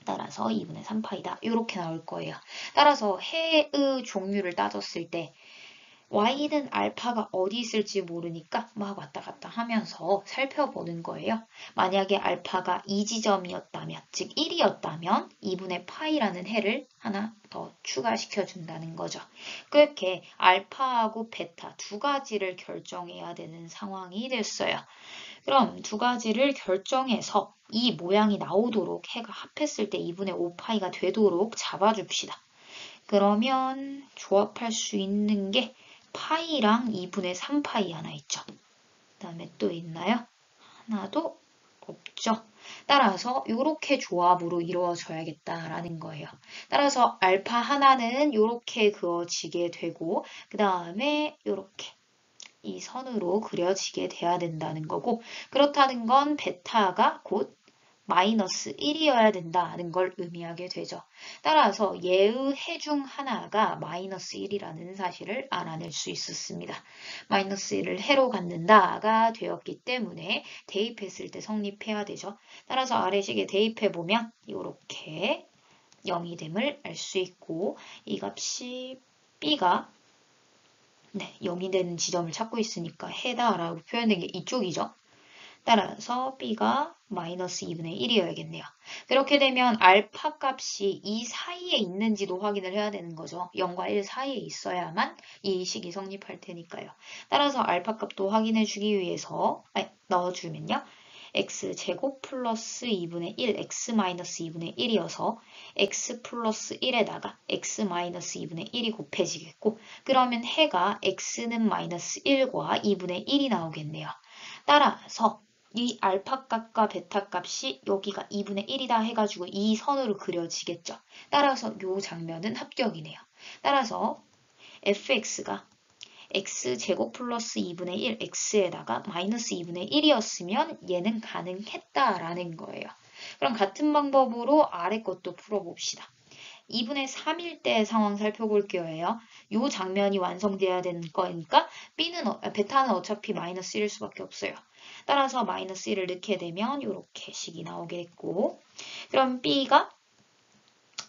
따라서 2분의 3파이다. 이렇게 나올 거예요. 따라서 해의 종류를 따졌을 때 y는 알파가 어디 있을지 모르니까 막 왔다 갔다 하면서 살펴보는 거예요. 만약에 알파가 이 지점이었다면, 즉 1이었다면 2분의 파이라는 해를 하나 더 추가시켜 준다는 거죠. 그렇게 알파하고 베타 두 가지를 결정해야 되는 상황이 됐어요. 그럼 두 가지를 결정해서 이 모양이 나오도록 해가 합했을 때 2분의 5파이가 되도록 잡아줍시다. 그러면 조합할 수 있는 게 파이랑 2분의 3파이 하나 있죠. 그 다음에 또 있나요? 하나도 없죠. 따라서 이렇게 조합으로 이루어져야겠다라는 거예요. 따라서 알파 하나는 이렇게 그어지게 되고 그 다음에 이렇게 이 선으로 그려지게 돼야 된다는 거고 그렇다는 건 베타가 곧 마이너스 1이어야 된다는 걸 의미하게 되죠. 따라서 예의 해 중 하나가 마이너스 1이라는 사실을 알아낼 수 있었습니다. 마이너스 1을 해로 갖는다가 되었기 때문에 대입했을 때 성립해야 되죠. 따라서 아래식에 대입해보면 이렇게 0이 됨을 알 수 있고 이 값이 b가 0이 되는 지점을 찾고 있으니까 해다라고 표현된 게 이쪽이죠. 따라서 b가 마이너스 2분의 1이어야겠네요. 그렇게 되면 알파 값이 이 사이에 있는지도 확인을 해야 되는 거죠. 0과 1 사이에 있어야만 이 식이 성립할 테니까요. 따라서 알파 값도 확인해 주기 위해서 넣어주면요. x제곱 플러스 2분의 1, x 마이너스 2분의 1이어서 x 플러스 1에다가 x 마이너스 2분의 1이 곱해지겠고 그러면 해가 x는 마이너스 1과 2분의 1이 나오겠네요. 따라서 이 알파 값과 베타 값이 여기가 2분의 1이다 해가지고 이 선으로 그려지겠죠. 따라서 이 장면은 합격이네요. 따라서 fx가 x제곱 플러스 2분의 1 x에다가 마이너스 2분의 1이었으면 얘는 가능했다라는 거예요. 그럼 같은 방법으로 아래 것도 풀어봅시다. 2분의 3일 때 상황 살펴볼게요. 이 장면이 완성돼야 되는 거니까 베타는 어차피 마이너스 1일 수밖에 없어요. 따라서 마이너스 1을 넣게 되면 이렇게 식이 나오겠고 그럼 b가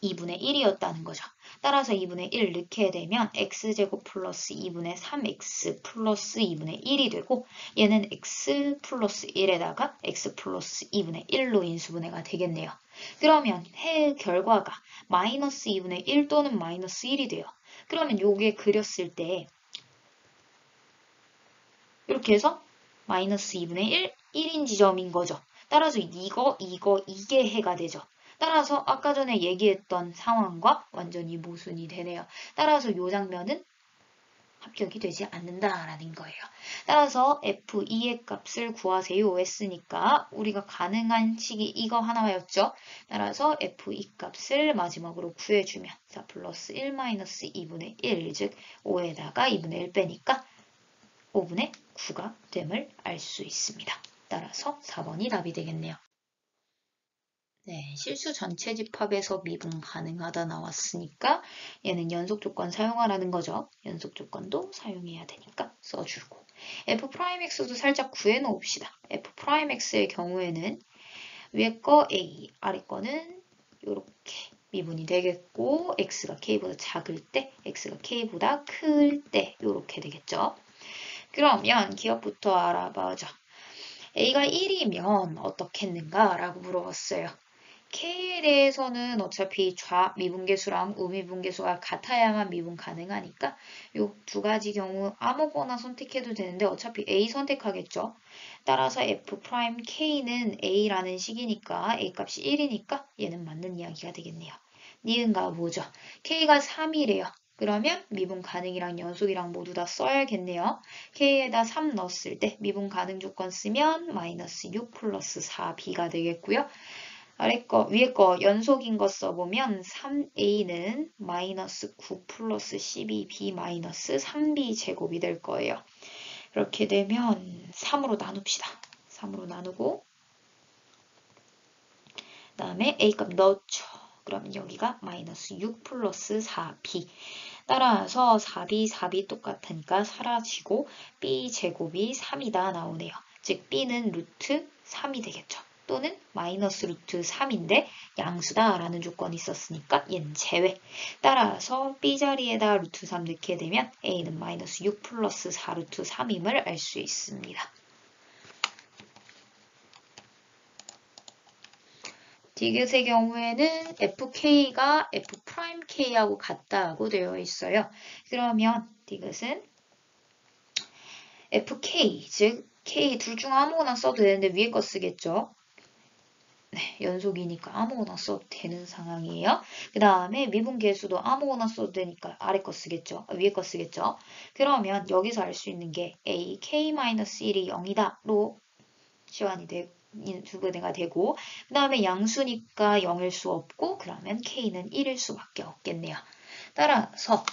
2분의 1이었다는 거죠. 따라서 2분의 1을 넣게 되면 x제곱 플러스 2분의 3x 플러스 2분의 1이 되고 얘는 x 플러스 1에다가 x 플러스 2분의 1로 인수분해가 되겠네요. 그러면 해 결과가 마이너스 2분의 1 또는 마이너스 1이 돼요. 그러면 요게 그렸을 때 이렇게 해서 마이너스 2분의 1, 1인 지점인 거죠. 따라서 이게 해가 되죠. 따라서 아까 전에 얘기했던 상황과 완전히 모순이 되네요. 따라서 이 장면은 합격이 되지 않는다라는 거예요. 따라서 F2의 값을 구하세요 했으니까 우리가 가능한 식이 이거 하나였죠. 따라서 F2 값을 마지막으로 구해주면 4 플러스 1 마이너스 2분의 1, 즉 5에다가 2분의 1 빼니까 5분의 9가 됨을 알 수 있습니다. 따라서 4번이 답이 되겠네요. 네, 실수 전체 집합에서 미분 가능하다 나왔으니까 얘는 연속 조건 사용하라는 거죠. 연속 조건도 사용해야 되니까 써주고 f'x도 살짝 구해 놓읍시다. f'x의 경우에는 위에 거 a, 아래 거는 이렇게 미분이 되겠고 x가 k보다 작을 때, x가 k보다 클 때 이렇게 되겠죠. 그러면 기억부터 알아봐죠. a가 1이면 어떻겠는가 라고 물어봤어요. K에 대해서는 어차피 미분계수랑 우미분계수가 같아야만 미분 가능하니까 이 두 가지 경우 아무거나 선택해도 되는데 어차피 A 선택하겠죠. 따라서 F'K는 A라는 식이니까 A 값이 1이니까 얘는 맞는 이야기가 되겠네요. 니은가 뭐죠? K가 3이래요. 그러면 미분 가능이랑 연속이랑 모두 다 써야겠네요. K에다 3 넣었을 때 미분 가능 조건 쓰면 마이너스 6 플러스 4B가 되겠고요. 아래 거, 위에 거 연속인 거 써보면 3a는 마이너스 9 플러스 12b 마이너스 3b 제곱이 될 거예요. 이렇게 되면 3으로 나눕시다. 3으로 나누고 그 다음에 a값 넣죠. 그럼 여기가 마이너스 6 플러스 4b 따라서 4b, 4b 똑같으니까 사라지고 b 제곱이 3이다 나오네요. 즉 b는 루트 3이 되겠죠. 또는 마이너스 루트 3인데 양수다라는 조건이 있었으니까 얘는 제외. 따라서 b자리에다 루트 3 넣게 되면 a는 마이너스 6 플러스 4 루트 3임을 알 수 있습니다. 디귿의 경우에는 fk가 f'k하고 같다고 되어 있어요. 그러면 디귿은 fk, 즉 k 둘 중 아무거나 써도 되는데 위에 거 쓰겠죠. 네, 연속이니까 아무거나 써도 되는 상황이에요. 그 다음에 미분계수도 아무거나 써도 되니까 아래 거 쓰겠죠. 위에 거 쓰겠죠. 그러면 여기서 알 수 있는 게 a, k-1이 0이다로 시환이 두분해가 되고 그 다음에 양수니까 0일 수 없고 그러면 k는 1일 수밖에 없겠네요. 따라서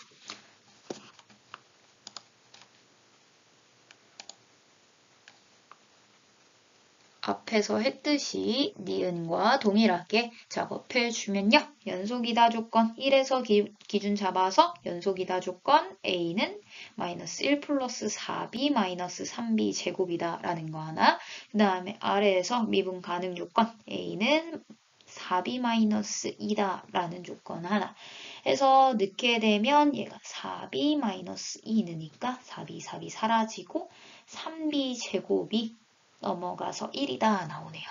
앞에서 했듯이 니은과 동일하게 작업해주면요. 연속이다 조건 1에서 기준 잡아서 연속이다 조건 A는 마이너스 1 플러스 4B 마이너스 3B 제곱이다 라는 거 하나. 그 다음에 아래에서 미분 가능 요건 A는 4B 마이너스 2다 라는 조건 하나. 해서 넣게 되면 얘가 4B 마이너스 2 넣으니까 4B 사라지고 3B 제곱이 넘어가서 1이다 나오네요.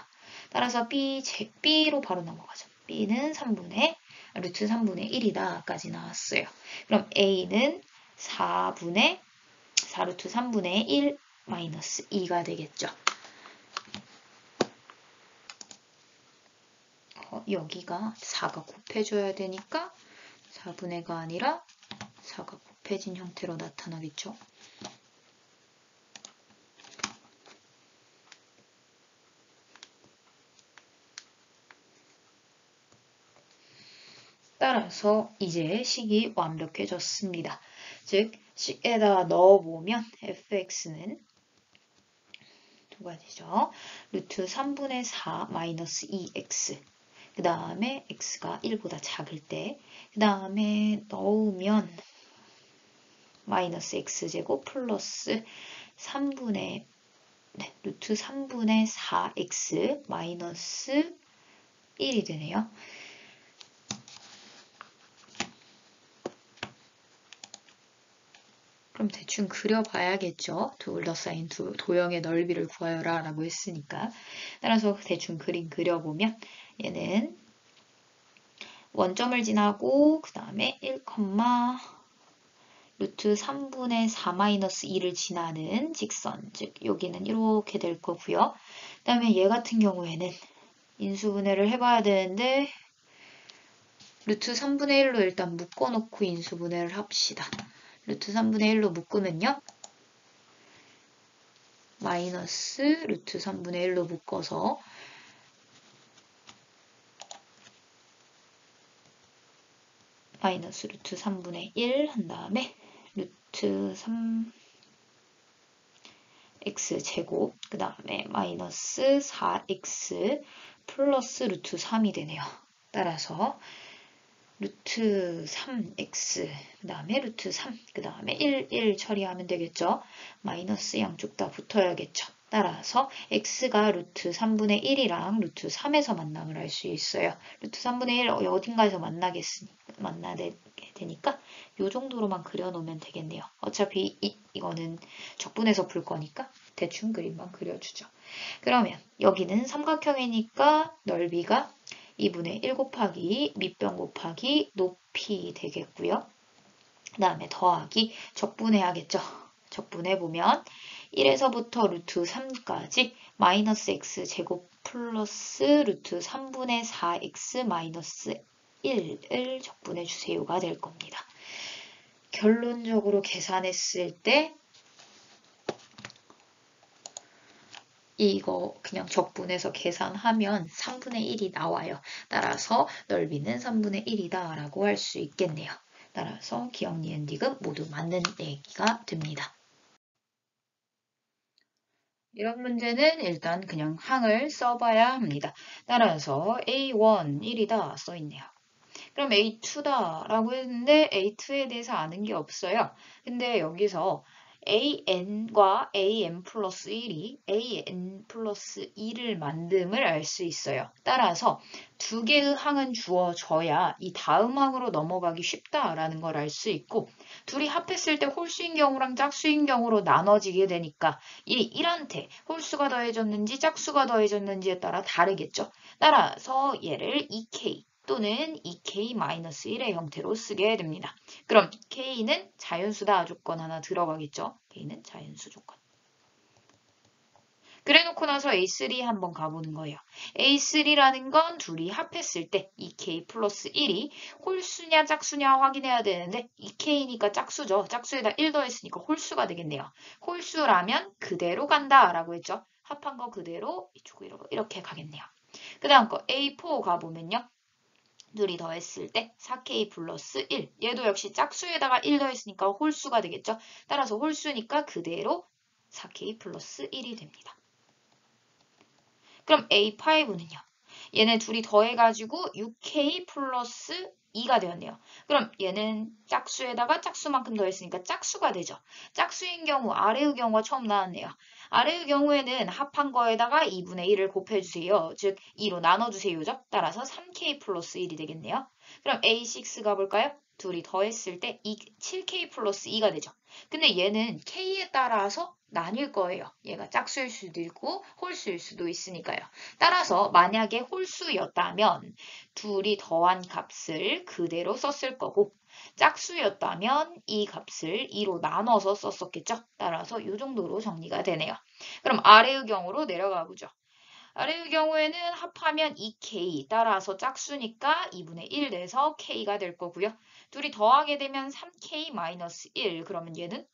따라서 B로 바로 넘어가죠. B는 루트 3분의 1이다 까지 나왔어요. 그럼 A는 4루트 3분의 1 마이너스 2가 되겠죠. 여기가 4가 곱해줘야 되니까 4분의가 아니라 4가 곱해진 형태로 나타나겠죠. 따라서 이제 식이 완벽해졌습니다. 즉 식에다 넣어보면 fx는 두 가지죠. 루트 3분의 4 마이너스 2x 그 다음에 x가 1보다 작을 때 그 다음에 넣으면 마이너스 x제곱 플러스 루트 3분의 4x 마이너스 1이 되네요. 그럼 대충 그려봐야겠죠. 둘러싸인 도형의 넓이를 구하여라 라고 했으니까. 따라서 대충 그림 그려보면 얘는 원점을 지나고 그 다음에 1, 루트 3분의 4 마이너스 2를 지나는 직선, 즉 여기는 이렇게 될 거고요. 그 다음에 얘 같은 경우에는 인수분해를 해봐야 되는데 루트 3분의 1로 일단 묶어놓고 인수분해를 합시다. 루트 3분의 1로 묶으면요. 마이너스 루트 3분의 1로 묶어서 마이너스 루트 3분의 1 한 다음에 루트 3x 제곱 그 다음에 마이너스 4x 플러스 루트 3이 되네요. 따라서 루트 3x 그 다음에 루트 3 그 다음에 1 처리하면 되겠죠. 마이너스 양쪽 다 붙어야겠죠. 따라서 x가 루트 3분의 1이랑 루트 3에서 만남을 할 수 있어요. 루트 3분의 1 어딘가에서 만나게 되니까 이 정도로만 그려놓으면 되겠네요. 어차피 이거는 적분해서 풀 거니까 대충 그림만 그려주죠. 그러면 여기는 삼각형이니까 넓이가 2분의 1 곱하기 밑변 곱하기 높이 되겠고요. 그 다음에 더하기 적분해야겠죠. 적분해보면 1에서부터 루트 3까지 마이너스 x 제곱 플러스 루트 3분의 4x 마이너스 1을 적분해주세요가 될 겁니다. 결론적으로 계산했을 때 이거 그냥 적분해서 계산하면 3분의 1이 나와요. 따라서 넓이는 3분의 1이다 라고 할 수 있겠네요. 따라서 기억, 니은, 디귿 모두 맞는 얘기가 됩니다. 이런 문제는 일단 그냥 항을 써봐야 합니다. 따라서 A1, 1이다 써있네요. 그럼 A2다 라고 했는데 A2에 대해서 아는 게 없어요. 근데 여기서 AN과 AN 플러스 1이 AN 플러스 2를 만듦을 알 수 있어요. 따라서 두 개의 항은 주어져야 이 다음 항으로 넘어가기 쉽다라는 걸 알 수 있고 둘이 합했을 때 홀수인 경우랑 짝수인 경우로 나눠지게 되니까 이 1한테 홀수가 더해졌는지 짝수가 더해졌는지에 따라 다르겠죠. 따라서 얘를 2K 또는 2K-1의 형태로 쓰게 됩니다. 그럼 K는 자연수다 조건 하나 들어가겠죠. K는 자연수 조건. 그래놓고 나서 A3 한번 가보는 거예요. A3라는 건 둘이 합했을 때 2K 플러스 1이 홀수냐 짝수냐 확인해야 되는데 2K니까 짝수죠. 짝수에다 1 더했으니까 홀수가 되겠네요. 홀수라면 그대로 간다 라고 했죠. 합한 거 그대로 이쪽으로 이렇게 가겠네요. 그 다음 거 A4 가보면요. 둘이 더했을 때 4K 플러스 1. 얘도 역시 짝수에다가 1 더했으니까 홀수가 되겠죠. 따라서 홀수니까 그대로 4K 플러스 1이 됩니다. 그럼 A5는요. 얘네 둘이 더해가지고 6K 플러스 2가 되었네요. 그럼 얘는 짝수에다가 짝수만큼 더했으니까 짝수가 되죠. 짝수인 경우 아래의 경우가 처음 나왔네요. 아래의 경우에는 합한 거에다가 2분의 1을 곱해주세요. 즉 2로 나눠주세요죠. 따라서 3K 플러스 1이 되겠네요. 그럼 A6 가볼까요? 둘이 더했을 때 7K 플러스 2가 되죠. 근데 얘는 K에 따라서 나뉠 거예요. 얘가 짝수일 수도 있고 홀수일 수도 있으니까요. 따라서 만약에 홀수였다면 둘이 더한 값을 그대로 썼을 거고 짝수였다면 이 값을 2로 나눠서 썼었겠죠. 따라서 이 정도로 정리가 되네요. 그럼 아래의 경우로 내려가 보죠. 아래의 경우에는 합하면 2K 따라서 짝수니까 2분의 1 돼서 K가 될 거고요. 둘이 더하게 되면 3K-1 그러면 얘는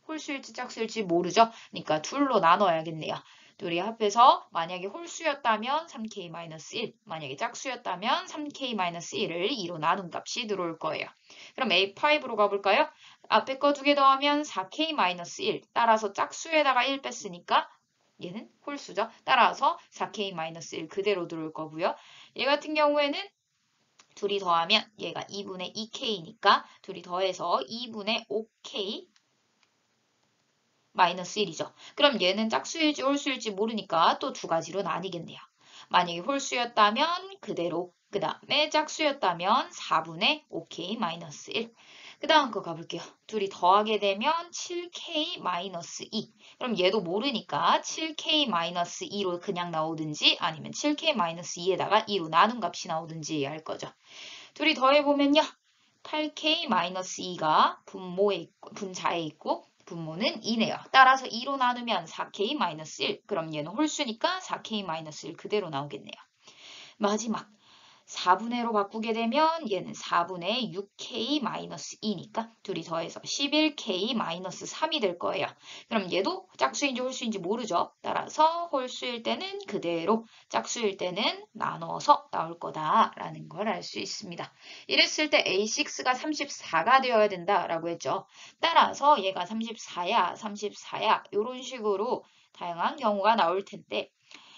홀수일지 짝수일지 모르죠. 그러니까 둘로 나눠야겠네요. 둘이 합해서 만약에 홀수였다면 3K-1 만약에 짝수였다면 3K-1을 2로 나눈 값이 들어올 거예요. 그럼 A5로 가볼까요? 앞에 거 두 개 더하면 4K-1 따라서 짝수에다가 1 뺐으니까 얘는 홀수죠. 따라서 4K-1 그대로 들어올 거고요. 얘 같은 경우에는 둘이 더하면 얘가 2분의 2K니까 둘이 더해서 2분의 5K 마이너스 1이죠. 그럼 얘는 짝수일지 홀수일지 모르니까 또 두 가지로 나뉘겠네요. 만약에 홀수였다면 그대로, 그 다음에 짝수였다면 4분의 5K 마이너스 1. 그 다음 거 가볼게요. 둘이 더하게 되면 7K-2. 그럼 얘도 모르니까 7K-2로 그냥 나오든지 아니면 7K-2에다가 2로 나눈 값이 나오든지 할 거죠. 둘이 더해보면요. 8K-2가 분자에 있고 분모는 2네요. 따라서 2로 나누면 4K-1. 그럼 얘는 홀수니까 4K-1 그대로 나오겠네요. 마지막 4분의 1로 바꾸게 되면 얘는 4분의 6K-2니까 둘이 더해서 11K-3이 될 거예요. 그럼 얘도 짝수인지 홀수인지 모르죠. 따라서 홀수일 때는 그대로, 짝수일 때는 나눠서 나올 거다라는 걸 알 수 있습니다. 이랬을 때 A6가 34가 되어야 된다라고 했죠. 따라서 얘가 34야 이런 식으로 다양한 경우가 나올 텐데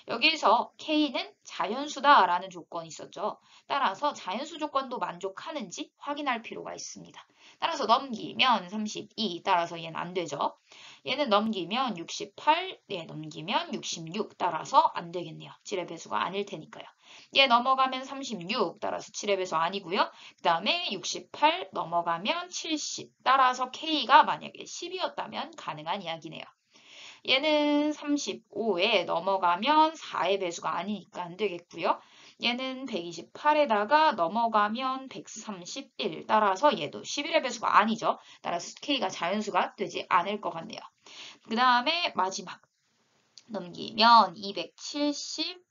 여기서 K는 자연수다라는 조건이 있었죠. 따라서 자연수 조건도 만족하는지 확인할 필요가 있습니다. 따라서 넘기면 32, 따라서 얘는 안 되죠. 얘는 넘기면 68, 얘 넘기면 66, 따라서 안 되겠네요. 7의 배수가 아닐 테니까요. 얘 넘어가면 36, 따라서 7의 배수 아니고요. 그 다음에 68 넘어가면 70, 따라서 K가 만약에 10이었다면 가능한 이야기네요. 얘는 35에 넘어가면 4의 배수가 아니니까 안 되겠고요. 얘는 128에다가 넘어가면 131. 따라서 얘도 11의 배수가 아니죠. 따라서 K가 자연수가 되지 않을 것 같네요. 그 다음에 마지막 넘기면 270,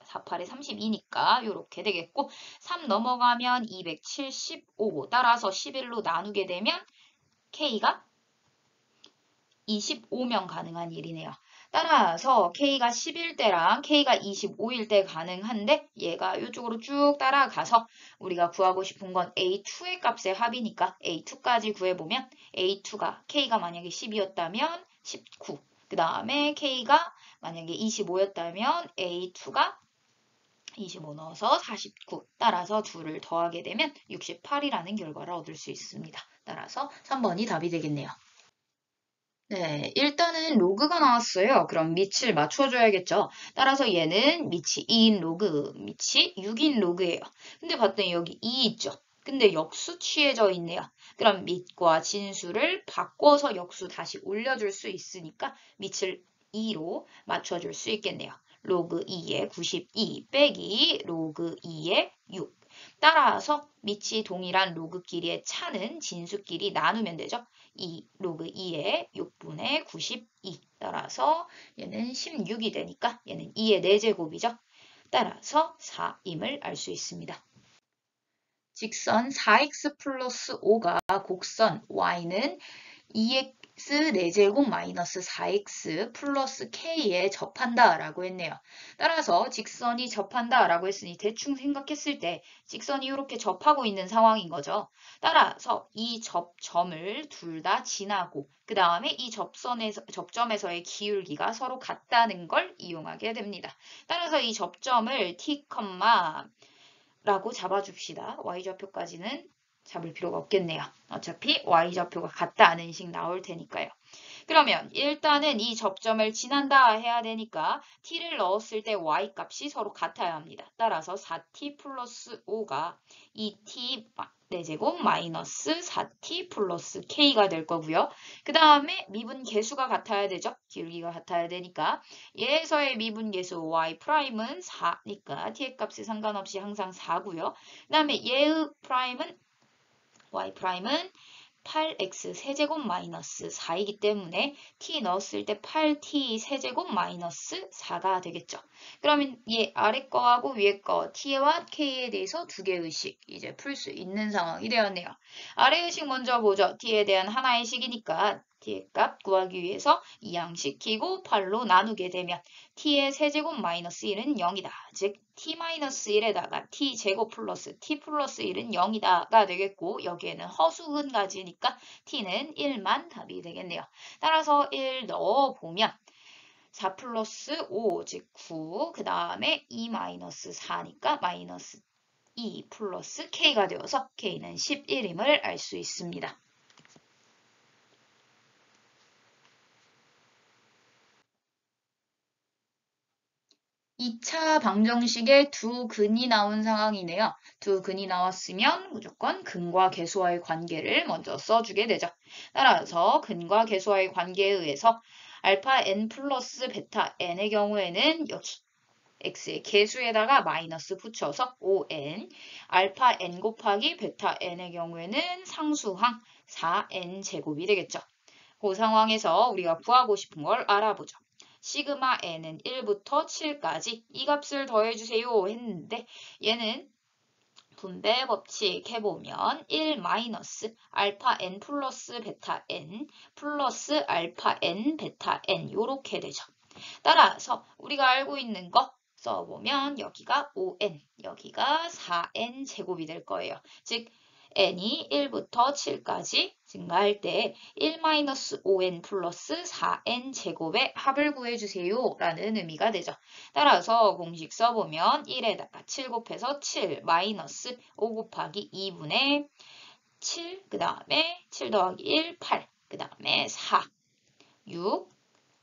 48에 32니까 이렇게 되겠고 3 넘어가면 275. 따라서 11로 나누게 되면 K가 25명 가능한 일이네요. 따라서 K가 10일대랑 K가 25일 때 가능한데 얘가 이쪽으로 쭉 따라가서 우리가 구하고 싶은 건 A2의 값의 합이니까 A2까지 구해보면 A2가 K가 만약에 10이었다면 19. 그 다음에 K가 만약에 25였다면 A2가 25 넣어서 49. 따라서 둘을 더하게 되면 68이라는 결과를 얻을 수 있습니다. 따라서 3번이 답이 되겠네요. 네, 일단은 로그가 나왔어요. 그럼 밑을 맞춰줘야겠죠. 따라서 얘는 밑이 2인 로그, 밑이 6인 로그예요. 근데 봤더니 여기 2 있죠. 근데 역수 취해져 있네요. 그럼 밑과 진수를 바꿔서 역수 다시 올려줄 수 있으니까 밑을 2로 맞춰줄 수 있겠네요. 로그 2에 92 빼기 로그 2에 6. 따라서 밑이 동일한 로그끼리의 차는 진수끼리 나누면 되죠. 2 로그 2에 6분의 92 따라서 얘는 16이 되니까 얘는 2의 4제곱이죠. 따라서 4임을 알 수 있습니다. 직선 4x 플러스 5가 곡선 y는 2의 4제곱 마이너스 4x 플러스 k에 접한다 라고 했네요. 따라서 직선이 접한다 라고 했으니 대충 생각했을 때 직선이 이렇게 접하고 있는 상황인 거죠. 따라서 이 접점을 둘 다 지나고 그 다음에 이 접점에서의 기울기가 서로 같다는 걸 이용하게 됩니다. 따라서 이 접점을 t, 라고 잡아줍시다. y좌표까지는 잡을 필요가 없겠네요. 어차피 y좌표가 같다는 식 나올 테니까요. 그러면 일단은 이 접점을 지난다 해야 되니까 t를 넣었을 때 y 값이 서로 같아야 합니다. 따라서 4t 플러스 5가 2t 4제곱 마이너스 4t 플러스 k가 될 거고요. 그 다음에 미분 계수가 같아야 되죠. 기울기가 같아야 되니까 얘에서의 미분 계수 y 프라임은 4니까 t의 값에 상관없이 항상 4고요. 그 다음에 얘의 프라임은 y 프라임은 8x 세제곱 마이너스 4이기 때문에 t 넣었을 때 8t 세제곱 마이너스 4가 되겠죠. 그러면 얘 아래 거하고 위에 거 t와 k에 대해서 두 개의 의식 이제 풀 수 있는 상황이 되었네요. 아래 의식 먼저 보죠. t에 대한 하나의 식이니까 t의 값 구하기 위해서 이항시키고 8로 나누게 되면 t의 세제곱 마이너스 1은 0이다. 즉 t-1에다가 t제곱 플러스 t 플러스 1은 0이다가 되겠고 여기에는 허수근 가지니까 t는 1만 답이 되겠네요. 따라서 1 넣어보면 4 플러스 5, 즉 9, 그 다음에 2 마이너스 4니까 마이너스 2 플러스 k가 되어서 k는 11임을 알 수 있습니다. 2차 방정식에 두 근이 나온 상황이네요. 두 근이 나왔으면 무조건 근과 계수와의 관계를 먼저 써주게 되죠. 따라서 근과 계수와의 관계에 의해서 알파 n 플러스 베타 n의 경우에는 여기 x의 계수에다가 마이너스 붙여서 5n, 알파 n 곱하기 베타 n의 경우에는 상수항 4n 제곱이 되겠죠. 그 상황에서 우리가 구하고 싶은 걸 알아보죠. 시그마 n은 1부터 7까지 이 값을 더해주세요 했는데 얘는 분배 법칙 해보면 1 마이너스 알파 n 플러스 베타 n 플러스 알파 n 베타 n 요렇게 되죠. 따라서 우리가 알고 있는 거 써보면 여기가 5n, 여기가 4n 제곱이 될 거예요. 즉 n이 1부터 7까지 증가할 때 1-5n 플러스 4n 제곱의 합을 구해주세요 라는 의미가 되죠. 따라서 공식 써보면 1에다가 7 곱해서 7 마이너스 5 곱하기 2분의 7, 그 다음에 7 더하기 1, 8, 그 다음에 4, 6,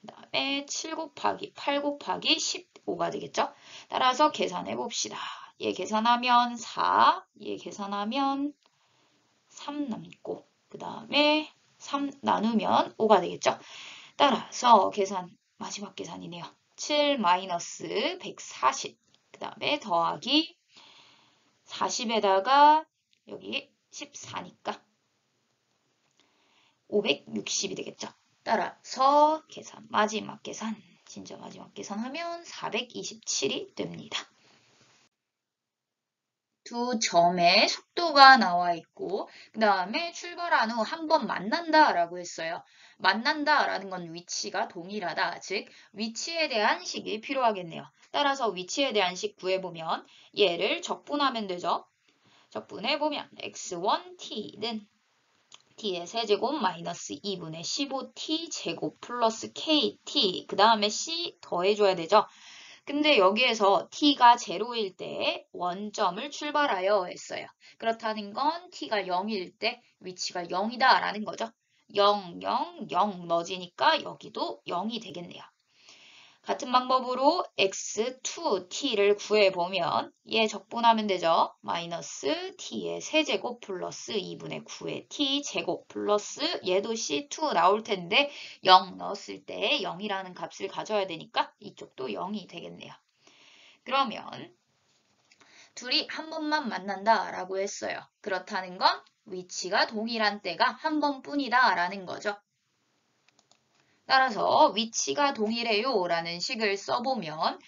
그 다음에 7 곱하기 8 곱하기 15가 되겠죠. 따라서 계산해 봅시다. 얘 계산하면 4, 얘 계산하면 3 남고 그 다음에 3 나누면 5가 되겠죠. 따라서 계산 마지막 계산이네요. 7 마이너스 140, 그 다음에 더하기 40에다가 여기 14니까 560이 되겠죠. 따라서 계산 마지막 계산 진짜 마지막 계산하면 427이 됩니다. 두 점의 속도가 나와 있고 그 다음에 출발한 후 한 번 만난다 라고 했어요. 만난다 라는 건 위치가 동일하다. 즉 위치에 대한 식이 필요하겠네요. 따라서 위치에 대한 식 구해보면 얘를 적분하면 되죠. 적분해보면 x1t는 t의 세제곱 마이너스 2분의 15t 제곱 플러스 kt 그 다음에 c 더해줘야 되죠. 근데 여기에서 t가 0일 때 원점을 출발하여 했어요. 그렇다는 건 t가 0일 때 위치가 0이다 라는 거죠. 0, 0, 0 넣어지니까 여기도 0이 되겠네요. 같은 방법으로 x2t를 구해보면 얘 적분하면 되죠. 마이너스 t의 세제곱 플러스 2분의 9의 t제곱 플러스 얘도 c2 나올 텐데 0 넣었을 때 0이라는 값을 가져야 되니까 이쪽도 0이 되겠네요. 그러면 둘이 한 번만 만난다 라고 했어요. 그렇다는 건 위치가 동일한 때가 한 번뿐이다 라는 거죠. 따라서 위치가 동일해요 라는 식을 써보면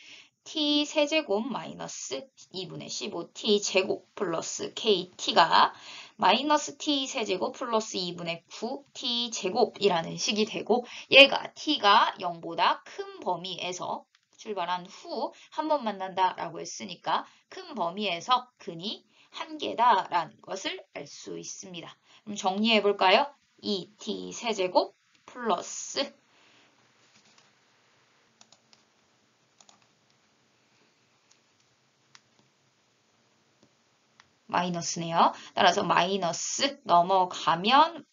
t 세제곱 마이너스 2분의 15t 제곱 플러스 kt가 마이너스 t 세제곱 플러스 2분의 9 t 제곱이라는 식이 되고 얘가 t가 0보다 큰 범위에서 출발한 후 한 번 만난다라고 했으니까 큰 범위에서 근이 한 개다라는 것을 알 수 있습니다. 그럼 정리해 볼까요? 2t 세제곱 플러스 마이너스네요. 따라서 마이너스 넘어가면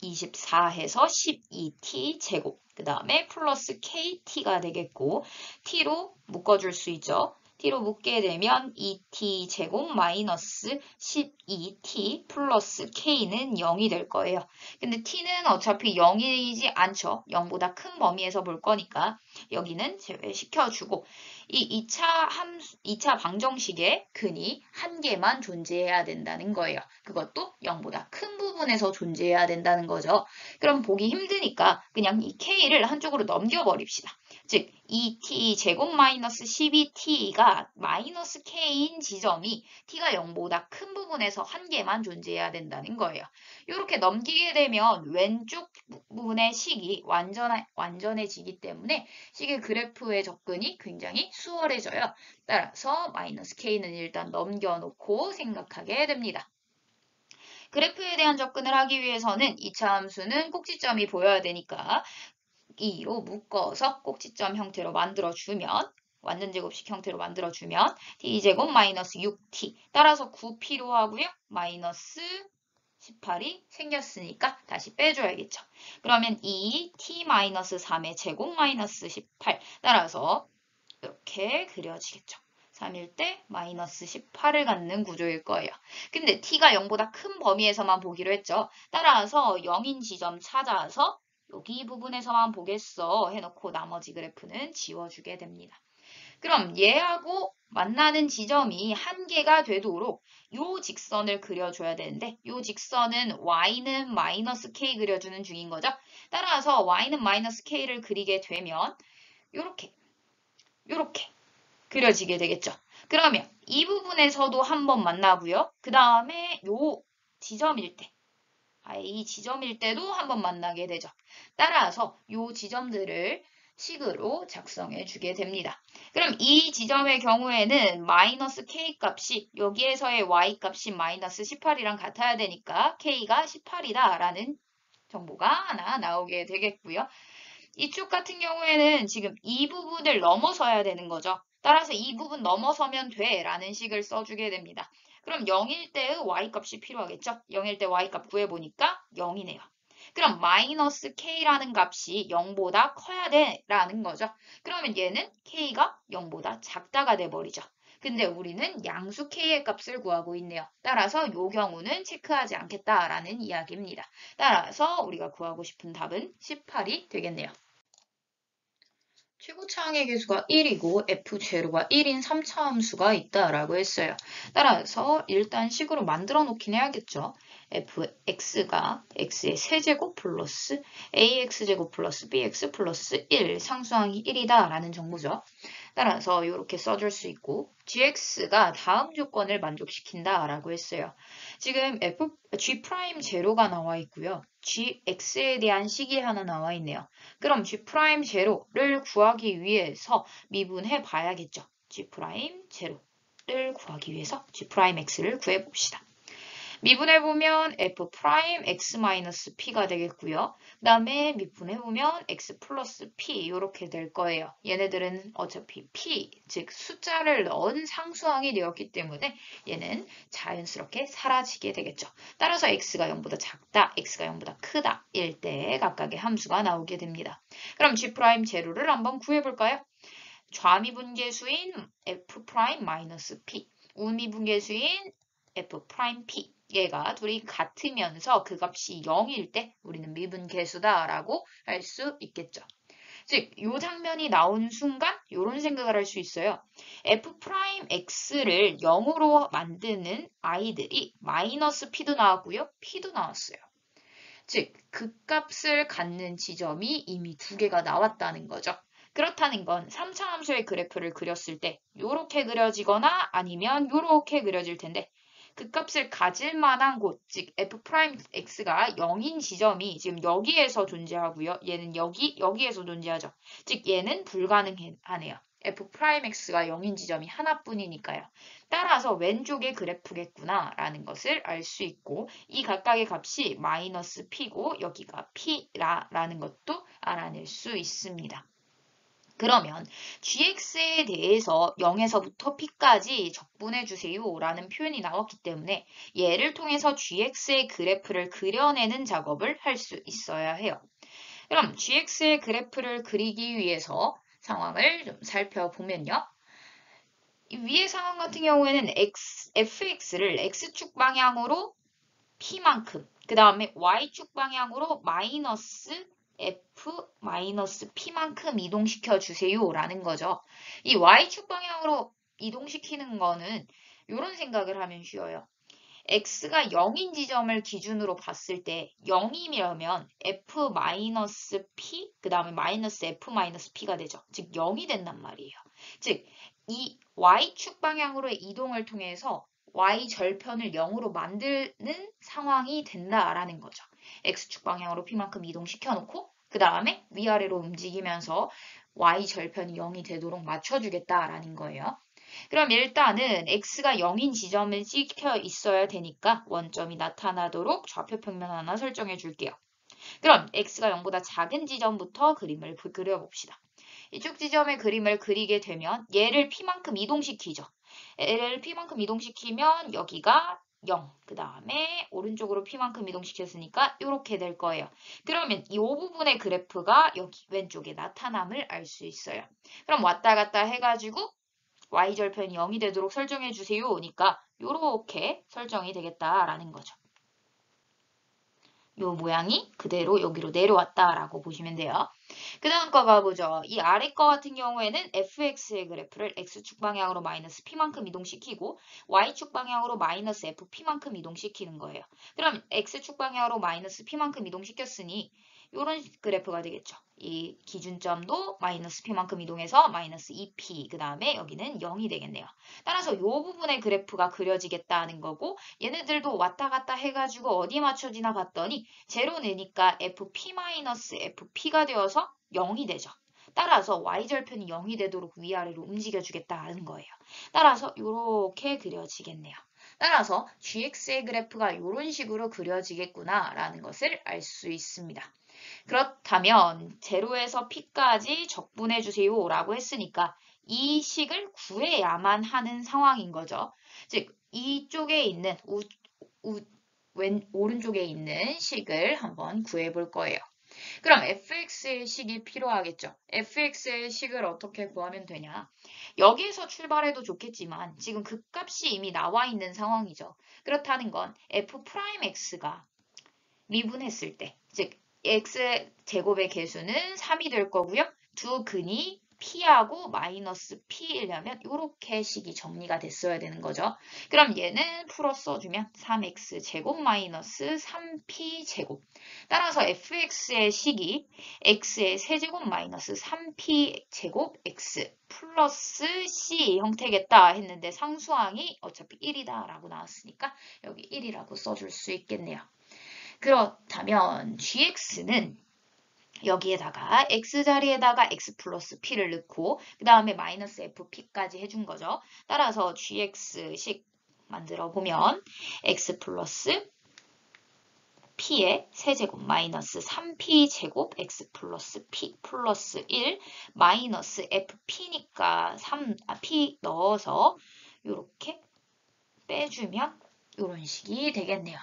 24해서 12t 제곱 그 다음에 플러스 kt가 되겠고 t로 묶어줄 수 있죠. t로 묶게 되면 2t 제곱 마이너스 12t 플러스 k는 0이 될 거예요. 근데 t는 어차피 0이지 않죠. 0보다 큰 범위에서 볼 거니까 여기는 제외시켜주고 이 2차 방정식의 근이 한 개만 존재해야 된다는 거예요. 그것도 0보다 큰 부분에서 존재해야 된다는 거죠. 그럼 보기 힘드니까 그냥 이 k를 한쪽으로 넘겨버립시다. 즉 2t 제곱 마이너스 12t가 마이너스 k인 지점이 t가 0보다 큰 부분에서 한 개만 존재해야 된다는 거예요. 이렇게 넘기게 되면 왼쪽 부분의 식이 완전해지기 때문에 식의 그래프의 접근이 굉장히 수월해져요. 따라서 마이너스 k는 일단 넘겨놓고 생각하게 됩니다. 그래프에 대한 접근을 하기 위해서는 2차 함수는 꼭지점이 보여야 되니까 2로 묶어서 꼭지점 형태로 만들어주면 완전제곱식 형태로 만들어주면 t제곱 마이너스 6t 따라서 9 필요하고요. 마이너스 18이 생겼으니까 다시 빼줘야겠죠. 그러면 2t-3의 제곱 마이너스 18 따라서 이렇게 그려지겠죠. 3일 때 마이너스 18을 갖는 구조일 거예요. 근데 t가 0보다 큰 범위에서만 보기로 했죠. 따라서 0인 지점 찾아서 여기 부분에서만 보겠어 해놓고 나머지 그래프는 지워주게 됩니다. 그럼 얘하고 만나는 지점이 한 개가 되도록 요 직선을 그려줘야 되는데 요 직선은 y는 마이너스 k 그려주는 중인 거죠. 따라서 y는 마이너스 k를 그리게 되면 요렇게 그려지게 되겠죠. 그러면 이 부분에서도 한번 만나고요. 그 다음에 요 지점일 때 이 지점일 때도 한번 만나게 되죠. 따라서 요 지점들을 식으로 작성해 주게 됩니다. 그럼 이 지점의 경우에는 마이너스 k 값이 여기에서의 y 값이 마이너스 18이랑 같아야 되니까 k가 18이다 라는 정보가 하나 나오게 되겠고요. 이쪽 같은 경우에는 지금 이 부분을 넘어서야 되는 거죠. 따라서 이 부분 넘어서면 돼 라는 식을 써주게 됩니다. 그럼 0일 때의 y값이 필요하겠죠? 0일 때 y값 구해보니까 0이네요. 그럼 마이너스 k라는 값이 0보다 커야 돼 라는 거죠. 그러면 얘는 k가 0보다 작다가 돼버리죠. 근데 우리는 양수 k의 값을 구하고 있네요. 따라서 이 경우는 체크하지 않겠다라는 이야기입니다. 따라서 우리가 구하고 싶은 답은 18이 되겠네요. 최고차항의 개수가 1이고 f0가 1인 3차 함수가 있다라고 했어요. 따라서 일단 식으로 만들어 놓긴 해야겠죠. fx가 x의 세제곱 플러스 ax제곱 플러스 bx 플러스 1 상수항이 1이다 라는 정보죠. 따라서 이렇게 써줄 수 있고 gx가 다음 조건을 만족시킨다 라고 했어요. 지금 g'0가 나와 있고요. gx에 대한 식이 하나 나와 있네요. 그럼 g'0를 구하기 위해서 미분해 봐야겠죠. g'0를 구하기 위해서 g'x를 구해봅시다. 미분해보면 f'x-p가 되겠고요. 그 다음에 미분해보면 x 플러스 p 이렇게 될 거예요. 얘네들은 어차피 p, 즉 숫자를 넣은 상수항이 되었기 때문에 얘는 자연스럽게 사라지게 되겠죠. 따라서 x가 0보다 작다, x가 0보다 크다 일 때 각각의 함수가 나오게 됩니다. 그럼 g'0를 한번 구해볼까요? 좌미분계수인 f'-p, 우미분계수인 f'p 얘가 둘이 같으면서 그 값이 0일 때 우리는 미분계수다라고 할 수 있겠죠. 즉, 이 장면이 나온 순간 이런 생각을 할 수 있어요. f'x를 0으로 만드는 아이들이 마이너스 p도 나왔고요. p도 나왔어요. 즉, 그 값을 갖는 지점이 이미 두 개가 나왔다는 거죠. 그렇다는 건 3차 함수의 그래프를 그렸을 때 이렇게 그려지거나 아니면 이렇게 그려질 텐데 그 값을 가질 만한 곳, 즉 f'x가 0인 지점이 지금 여기에서 존재하고요. 얘는 여기에서 존재하죠. 즉 얘는 불가능하네요. f'x가 0인 지점이 하나뿐이니까요. 따라서 왼쪽의 그래프겠구나 라는 것을 알 수 있고 이 각각의 값이 마이너스 p고 여기가 p라는 것도 알아낼 수 있습니다. 그러면 gx에 대해서 0에서부터 p까지 적분해 주세요 라는 표현이 나왔기 때문에 얘를 통해서 gx의 그래프를 그려내는 작업을 할 수 있어야 해요. 그럼 gx의 그래프를 그리기 위해서 상황을 좀 살펴보면요. 위의 상황 같은 경우에는 fx를 x축 방향으로 p만큼, 그 다음에 y축 방향으로 마이너스 f-p만큼 이동시켜 주세요 라는 거죠. 이 y축 방향으로 이동시키는 거는 이런 생각을 하면 쉬워요. x가 0인 지점을 기준으로 봤을 때 0이면 f-p, 그 다음에 마이너스 f-p가 되죠. 즉 0이 된단 말이에요. 즉 이 y축 방향으로의 이동을 통해서 y절편을 0으로 만드는 상황이 된다라는 거죠. x축 방향으로 p만큼 이동시켜 놓고 그 다음에 위아래로 움직이면서 y절편이 0이 되도록 맞춰주겠다라는 거예요. 그럼 일단은 x가 0인 지점을 찍혀 있어야 되니까 원점이 나타나도록 좌표 평면 하나 설정해 줄게요. 그럼 x가 0보다 작은 지점부터 그림을 그려봅시다. 이쪽 지점의 그림을 그리게 되면 얘를 p만큼 이동시키죠. 얘를 p만큼 이동시키면 여기가 0, 그 다음에 오른쪽으로 p만큼 이동시켰으니까 이렇게 될 거예요. 그러면 이 부분의 그래프가 여기 왼쪽에 나타남을 알 수 있어요. 그럼 왔다 갔다 해가지고 y절편이 0이 되도록 설정해 주세요. 그러니까 이렇게 설정이 되겠다라는 거죠. 요 모양이 그대로 여기로 내려왔다라고 보시면 돼요. 그 다음 거 가보죠. 이 아래 거 같은 경우에는 fx의 그래프를 x축 방향으로 마이너스 p만큼 이동시키고 y축 방향으로 마이너스 fp만큼 이동시키는 거예요. 그럼 x축 방향으로 마이너스 p만큼 이동시켰으니 이런 그래프가 되겠죠. 이 기준점도 마이너스 p만큼 이동해서 마이너스 2p, 그 다음에 여기는 0이 되겠네요. 따라서 이 부분의 그래프가 그려지겠다는 거고 얘네들도 왔다 갔다 해가지고 어디 맞춰지나 봤더니 제로 내니까 fp-fp가 되어서 0이 되죠. 따라서 y절편이 0이 되도록 위아래로 움직여주겠다는 거예요. 따라서 이렇게 그려지겠네요. 따라서 gx의 그래프가 이런 식으로 그려지겠구나 라는 것을 알 수 있습니다. 그렇다면 제로에서 p까지 적분해 주세요 라고 했으니까 이 식을 구해야만 하는 상황인 거죠. 즉 이쪽에 있는 오른쪽에 있는 식을 한번 구해 볼 거예요. 그럼 fx의 식이 필요하겠죠. fx의 식을 어떻게 구하면 되냐. 여기에서 출발해도 좋겠지만 지금 그 값이 이미 나와 있는 상황이죠. 그렇다는 건 f'x가 미분했을 때, 즉 x 제곱의 개수는 3이 될 거고요. 두 근이 p하고 마이너스 p이려면 이렇게 식이 정리가 됐어야 되는 거죠. 그럼 얘는 풀어 써주면 3x 제곱 마이너스 3p 제곱. 따라서 fx의 식이 x의 세제곱 마이너스 3p 제곱 x 플러스 c 형태겠다 했는데 상수항이 어차피 1이다 라고 나왔으니까 여기 1이라고 써줄 수 있겠네요. 그렇다면 gx는 여기에다가 x자리에다가 x 플러스 p를 넣고 그 다음에 마이너스 fp까지 해준 거죠. 따라서 gx식 만들어 보면 x 플러스 p의 세제곱 마이너스 3p 제곱 x 플러스 p 플러스 1 마이너스 fp니까 p 넣어서 이렇게 빼주면 이런 식이 되겠네요.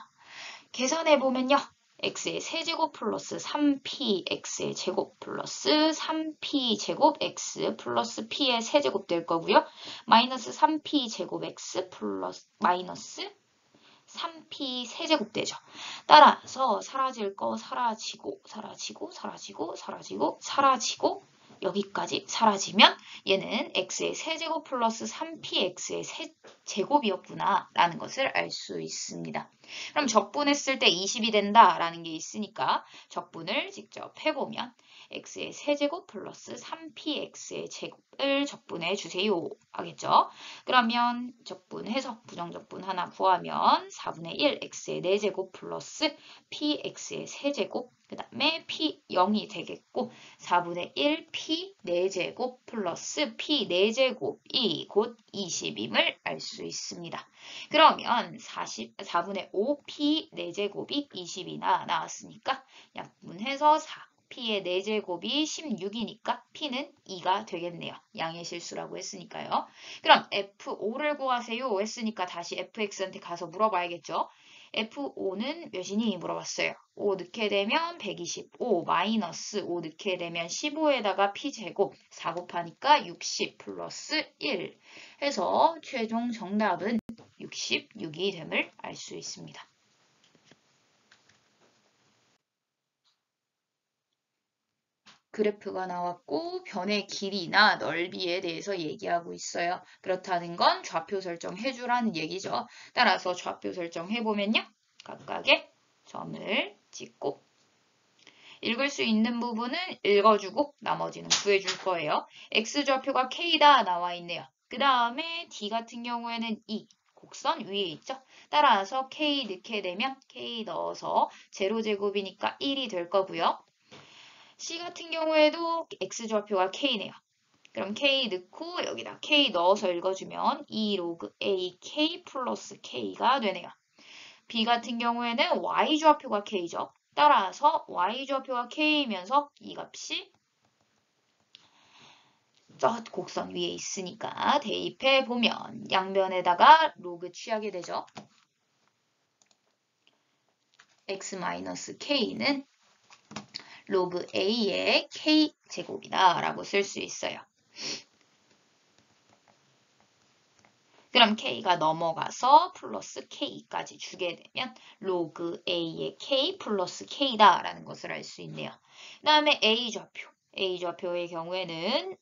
계산해보면요. x의 세제곱 플러스 3px의 제곱 플러스 3p 제곱 x 플러스 p의 세제곱 될 거고요. 마이너스 3p 제곱 x 플러스 마이너스 3p 세제곱 되죠. 따라서 사라질 거 사라지고 사라지고 사라지고 사라지고 사라지고 여기까지 사라지면 얘는 x의 세제곱 플러스 3px의 세제곱이었구나 라는 것을 알 수 있습니다. 그럼 적분했을 때 20이 된다라는 게 있으니까 적분을 직접 해보면 x의 세제곱 플러스 3px의 제곱을 적분해 주세요. 하겠죠? 그러면 적분해서 부정적분 하나 구하면 4분의 1 x의 4제곱 플러스 px의 세제곱 그 다음에 p 0이 되겠고 4분의 1 p 4제곱 플러스 p 4제곱이 곧 20임을 알 수 있습니다. 그러면 4분의 5 p 4제곱이 20이나 나왔으니까 약분해서 4 p의 4제곱이 16이니까 p는 2가 되겠네요. 양의 실수라고 했으니까요. 그럼 F5를 구하세요 했으니까 다시 fx한테 가서 물어봐야겠죠. F5는 몇이니 물어봤어요. 5 넣게 되면 125 마이너스 5 넣게 되면 15에다가 p제곱 4 곱하니까 60 플러스 1 해서 최종 정답은 66이 됨을 알 수 있습니다. 그래프가 나왔고 변의 길이나 넓이에 대해서 얘기하고 있어요. 그렇다는 건 좌표 설정해주라는 얘기죠. 따라서 좌표 설정해보면요. 각각의 점을 찍고 읽을 수 있는 부분은 읽어주고 나머지는 구해줄 거예요. X좌표가 K다 나와 있네요. 그 다음에 D 같은 경우에는 2. 곡선 위에 있죠. 따라서 K 넣게 되면 K 넣어서 제로제곱이니까 1이 될 거고요. C 같은 경우에도 X좌표가 K네요. 그럼 K 넣고 여기다 K 넣어서 읽어주면 2 로그 AK 플러스 K가 되네요. B 같은 경우에는 Y좌표가 K죠. 따라서 Y좌표가 K이면서 이 값이 저 곡선 위에 있으니까 대입해 보면 양변에다가 로그 취하게 되죠. x-k는 로그 a의 k제곱이다 라고 쓸 수 있어요. 그럼 k가 넘어가서 플러스 k까지 주게 되면 로그 a의 k 플러스 k다 라는 것을 알 수 있네요. 그 다음에 a좌표. a좌표의 경우에는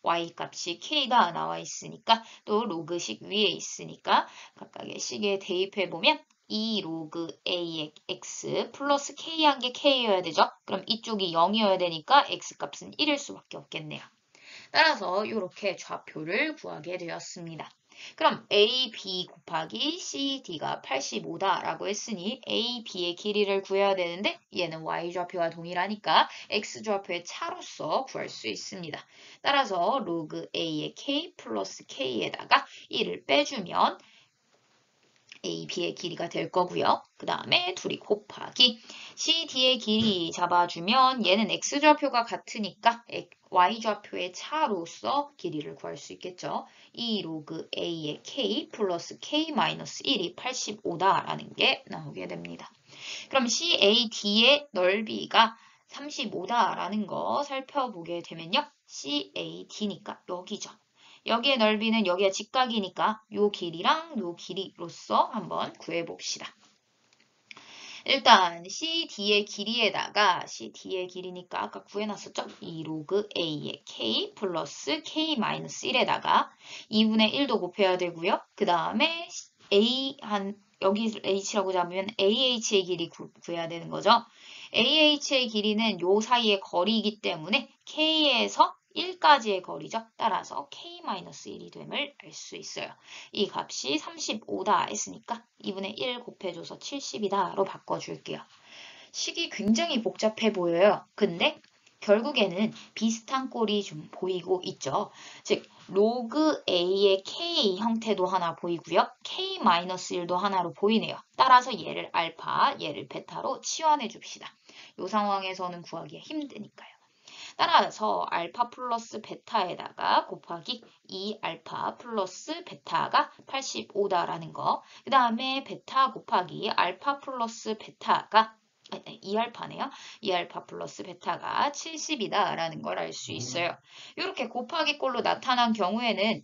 y값이 k가 나와 있으니까 또 로그식 위에 있으니까 각각의 식에 대입해보면 2 로그 a의 x 플러스 k한 게 k여야 되죠. 그럼 이쪽이 0이어야 되니까 x값은 1일 수밖에 없겠네요. 따라서 이렇게 좌표를 구하게 되었습니다. 그럼 AB 곱하기 CD가 85다 라고 했으니 AB의 길이를 구해야 되는데 얘는 Y좌표와 동일하니까 X좌표의 차로서 구할 수 있습니다. 따라서 로그 A의 K 플러스 K에다가 1을 빼주면 AB의 길이가 될 거고요. 그 다음에 둘이 곱하기 CD의 길이 잡아주면 얘는 X좌표가 같으니까 Y좌표의 차로서 길이를 구할 수 있겠죠. 2 로그 A의 K 플러스 K 마이너스 1이 85다라는 게 나오게 됩니다. 그럼 CAD의 넓이가 35다라는 거 살펴보게 되면요. CAD니까 여기죠. 여기의 넓이는 여기가 직각이니까 요 길이랑 요 길이로서 한번 구해봅시다. 일단 CD의 길이에다가 CD의 길이니까 아까 구해놨었죠? 2 로그 A의 K 플러스 K 마이너스 1에다가 2분의 1도 곱해야 되고요. 그 다음에 여기 H라고 잡으면 AH의 길이 구해야 되는 거죠. AH의 길이는 요 사이의 거리이기 때문에 K에서 1까지의 거리죠. 따라서 K-1이 됨을 알 수 있어요. 이 값이 35다 했으니까 2분의 1 곱해줘서 70이다로 바꿔줄게요. 식이 굉장히 복잡해 보여요. 근데 결국에는 비슷한 꼴이 좀 보이고 있죠. 즉 로그 A의 K 형태도 하나 보이고요. K-1도 하나로 보이네요. 따라서 얘를 알파, 얘를 베타로 치환해 줍시다. 이 상황에서는 구하기가 힘드니까요. 따라서 알파 플러스 베타에다가 곱하기 2알파 플러스 베타가 85다라는 거. 그 다음에 베타 곱하기 알파 플러스 베타가 2알파네요. 2알파 플러스 베타가 70이다라는 걸 알 수 있어요. 이렇게 곱하기 꼴로 나타난 경우에는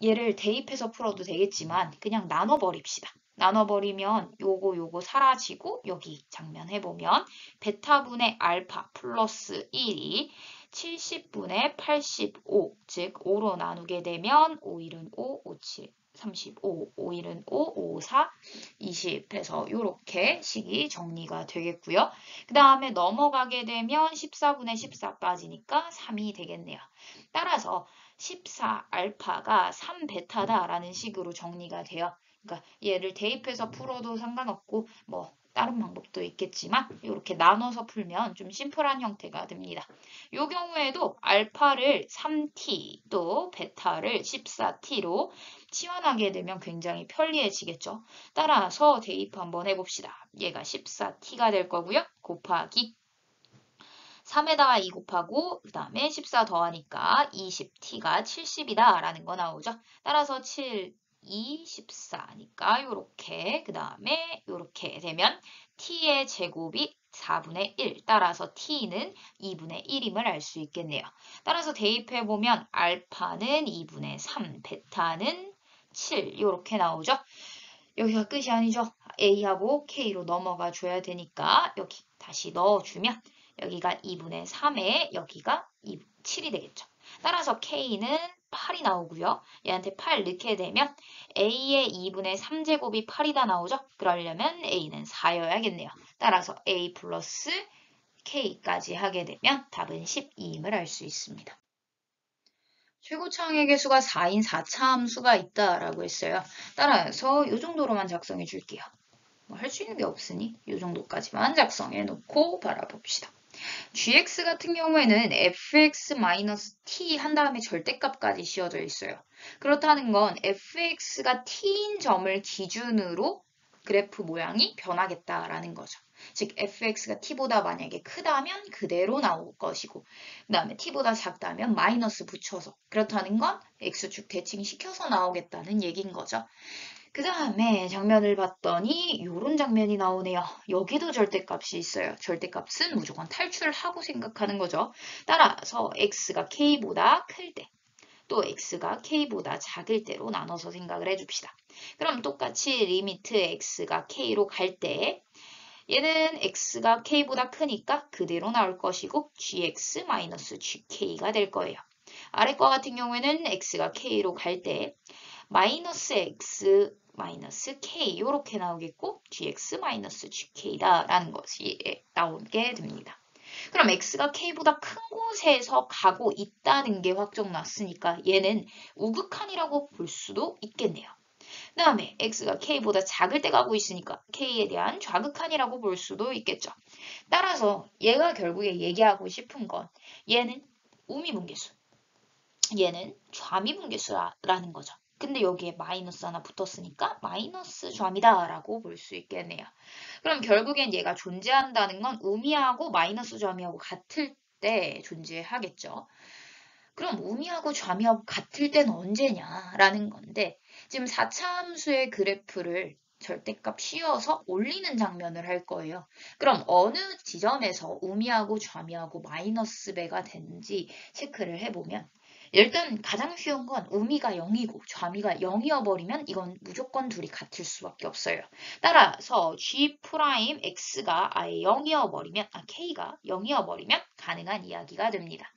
얘를 대입해서 풀어도 되겠지만 그냥 나눠버립시다. 나눠버리면 요거 사라지고 여기 장면 해보면 베타분의 알파 플러스 1이 70분의 85, 즉 5로 나누게 되면 5, 1은 5, 5, 7, 35, 5일은 5, 5, 4, 20 해서 이렇게 식이 정리가 되겠고요. 그 다음에 넘어가게 되면 14분의 14까지니까 3이 되겠네요. 따라서 14 알파가 3 베타다라는 식으로 정리가 돼요. 그러니까 얘를 대입해서 풀어도 상관없고 뭐 다른 방법도 있겠지만 이렇게 나눠서 풀면 좀 심플한 형태가 됩니다. 이 경우에도 알파를 3t 또 베타를 14t로 치환하게 되면 굉장히 편리해지겠죠. 따라서 대입 한번 해봅시다. 얘가 14t가 될 거고요. 곱하기 3에다가 2 곱하고 그 다음에 14 더하니까 20t가 70이다 라는 거 나오죠. 따라서 7, 2, 14니까 요렇게 그 다음에 요렇게 되면 t의 제곱이 4분의 1 따라서 t는 2분의 1임을 알 수 있겠네요. 따라서 대입해보면 알파는 2분의 3, 베타는 7 이렇게 나오죠. 여기가 끝이 아니죠. A하고 K로 넘어가 줘야 되니까 여기 다시 넣어주면 여기가 2분의 3에 여기가 7이 되겠죠. 따라서 K는 8이 나오고요. 얘한테 8 넣게 되면 A의 2분의 3제곱이 8이다 나오죠. 그러려면 A는 4여야겠네요. 따라서 A 플러스 K까지 하게 되면 답은 12임을 알 수 있습니다. 최고차항의 개수가 4인 4차 함수가 있다라고 했어요. 따라서 이 정도로만 작성해 줄게요. 뭐 할 수 있는 게 없으니 이 정도까지만 작성해 놓고 바라봅시다. gx 같은 경우에는 fx-t 한 다음에 절대값까지 씌워져 있어요. 그렇다는 건 fx가 t인 점을 기준으로 그래프 모양이 변하겠다라는 거죠. 즉 fx가 t보다 만약에 크다면 그대로 나올 것이고 그 다음에 t보다 작다면 마이너스 붙여서 그렇다는 건 x축 대칭시켜서 나오겠다는 얘기인 거죠. 그 다음에 장면을 봤더니 이런 장면이 나오네요. 여기도 절대값이 있어요. 절대값은 무조건 탈출하고 생각하는 거죠. 따라서 x가 k보다 클 때, 또 x가 k보다 작을 때로 나눠서 생각을 해줍시다. 그럼 똑같이 리미트 x가 k로 갈 때 얘는 x가 k보다 크니까 그대로 나올 것이고 gx-gk가 될 거예요. 아래 거 같은 경우에는 x가 k로 갈 때 마이너스 x 마이너스 k 이렇게 나오겠고 gx-gk다라는 것이 나오게 됩니다. 그럼 x가 k보다 큰 곳에서 가고 있다는 게 확정 났으니까 얘는 우극한이라고 볼 수도 있겠네요. 그 다음에 x가 k보다 작을 때 가고 있으니까 k에 대한 좌극한이라고 볼 수도 있겠죠. 따라서 얘가 결국에 얘기하고 싶은 건 얘는 우미분계수, 얘는 좌미분계수라는 거죠. 근데 여기에 마이너스 하나 붙었으니까 마이너스 점이다라고 볼 수 있겠네요. 그럼 결국엔 얘가 존재한다는 건 우미하고 마이너스 점이하고 같을 때 존재하겠죠. 그럼 우미하고 좌미하고 같을 때는 언제냐라는 건데 지금 4차 함수의 그래프를 절대값 씌워서 올리는 장면을 할 거예요. 그럼 어느 지점에서 우미하고 좌미하고 마이너스 배가 되는지 체크를 해보면 일단 가장 쉬운 건 우미가 0이고 좌미가 0이어버리면 이건 무조건 둘이 같을 수밖에 없어요. 따라서 G'X가 아예 0이어버리면, K가 0이어버리면 가능한 이야기가 됩니다.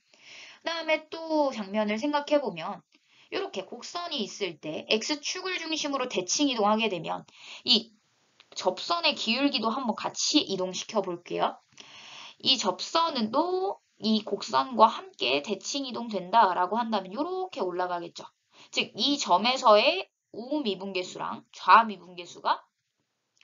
그 다음에 또 장면을 생각해보면 이렇게 곡선이 있을 때 X축을 중심으로 대칭 이동하게 되면 이 접선의 기울기도 한번 같이 이동시켜 볼게요. 이 접선은 또 이 곡선과 함께 대칭 이동된다라고 한다면 이렇게 올라가겠죠. 즉, 이 점에서의 우미분계수랑 좌미분계수가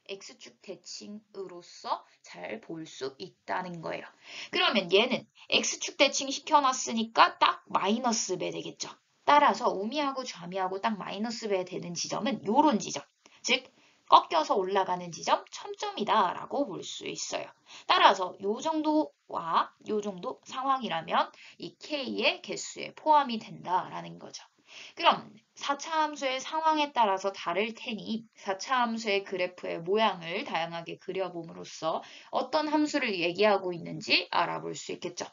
X축 대칭으로서 잘 볼 수 있다는 거예요. 그러면 얘는 X축 대칭 시켜놨으니까 딱 마이너스 배 되겠죠. 따라서 우미하고 좌미하고 딱 마이너스 배 되는 지점은 요런 지점. 즉, 꺾여서 올라가는 지점 첨점이다 라고 볼 수 있어요. 따라서 요 정도와 요 정도 상황이라면 이 K의 개수에 포함이 된다라는 거죠. 그럼 4차 함수의 상황에 따라서 다를 테니 4차 함수의 그래프의 모양을 다양하게 그려봄으로써 어떤 함수를 얘기하고 있는지 알아볼 수 있겠죠.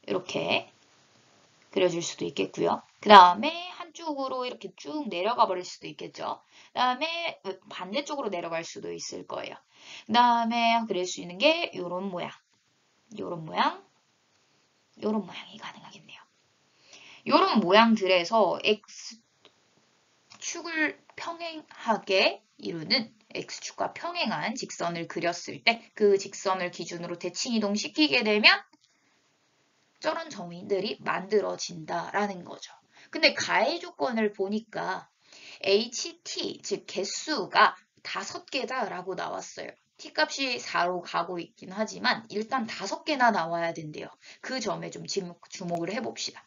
이렇게 그려줄 수도 있겠고요. 그 다음에 한쪽으로 이렇게 쭉 내려가 버릴 수도 있겠죠. 그 다음에 반대쪽으로 내려갈 수도 있을 거예요. 그 다음에 그릴 수 있는 게 이런 모양, 이런 모양, 이런 모양이 가능하겠네요. 이런 모양들에서 X축을 평행하게 이루는 X축과 평행한 직선을 그렸을 때 그 직선을 기준으로 대칭 이동시키게 되면 저런 점들이 만들어진다라는 거죠. 근데 가해 조건을 보니까 HT, 즉 개수가 5개다라고 나왔어요. T값이 4로 가고 있긴 하지만 일단 5개나 나와야 된대요. 그 점에 좀 주목을 해봅시다.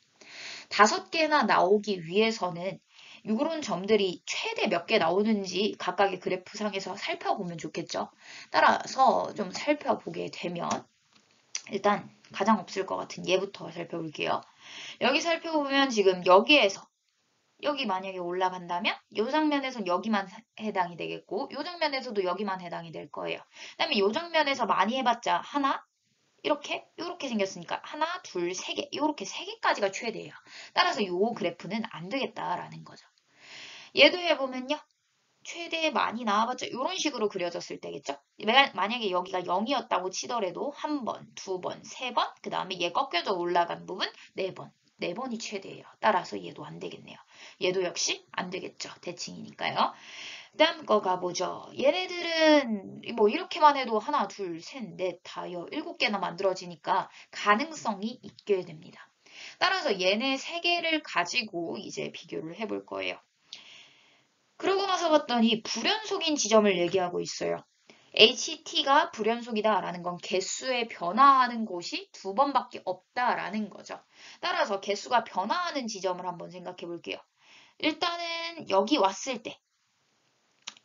5개나 나오기 위해서는 이런 점들이 최대 몇 개 나오는지 각각의 그래프상에서 살펴보면 좋겠죠. 따라서 좀 살펴보게 되면 일단 가장 없을 것 같은 얘부터 살펴볼게요. 여기 살펴보면 지금 여기에서 여기 만약에 올라간다면 이 장면에선 여기만 해당이 되겠고 이 장면에서도 여기만 해당이 될 거예요. 그다음에 이 장면에서 많이 해봤자 하나, 이렇게 생겼으니까 하나, 둘, 세 개, 이렇게 세 개까지가 최대예요. 따라서 이 그래프는 안 되겠다라는 거죠. 얘도 해보면요. 최대 많이 나와봤자 이런 식으로 그려졌을 때겠죠. 만약에 여기가 0이었다고 치더라도 한 번, 두 번, 세 번, 그 다음에 얘 꺾여져 올라간 부분 네 번. 네 번이 최대예요. 따라서 얘도 안 되겠네요. 얘도 역시 안 되겠죠. 대칭이니까요. 다음 거 가보죠. 얘네들은 뭐 이렇게만 해도 하나, 둘, 셋, 넷, 다, 7개나 만들어지니까 가능성이 있게 됩니다. 따라서 얘네 3개를 가지고 이제 비교를 해볼 거예요. 그러고 나서 봤더니 불연속인 지점을 얘기하고 있어요. HT가 불연속이다라는 건 개수에 변화하는 곳이 2번밖에 없다라는 거죠. 따라서 개수가 변화하는 지점을 한번 생각해 볼게요. 일단은 여기 왔을 때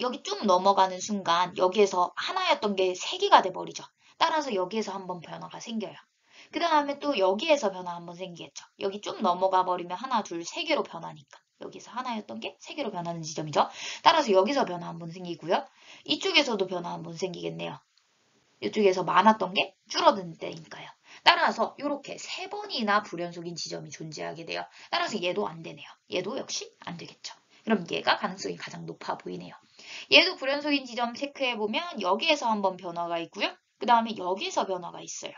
여기 쭉 넘어가는 순간 여기에서 하나였던 게 3개가 돼버리죠. 따라서 여기에서 한번 변화가 생겨요. 그 다음에 또 여기에서 변화 한번 생기겠죠. 여기 쭉 넘어가 버리면 하나, 둘, 3개로 변하니까. 여기서 하나였던 게 3개로 변하는 지점이죠. 따라서 여기서 변화 한번 생기고요. 이쪽에서도 변화 한번 생기겠네요. 이쪽에서 많았던 게 줄어든 때니까요. 따라서 이렇게 3번이나 불연속인 지점이 존재하게 돼요. 따라서 얘도 안 되네요. 얘도 역시 안 되겠죠. 그럼 얘가 가능성이 가장 높아 보이네요. 얘도 불연속인 지점 체크해보면 여기에서 한번 변화가 있고요. 그 다음에 여기에서 변화가 있어요.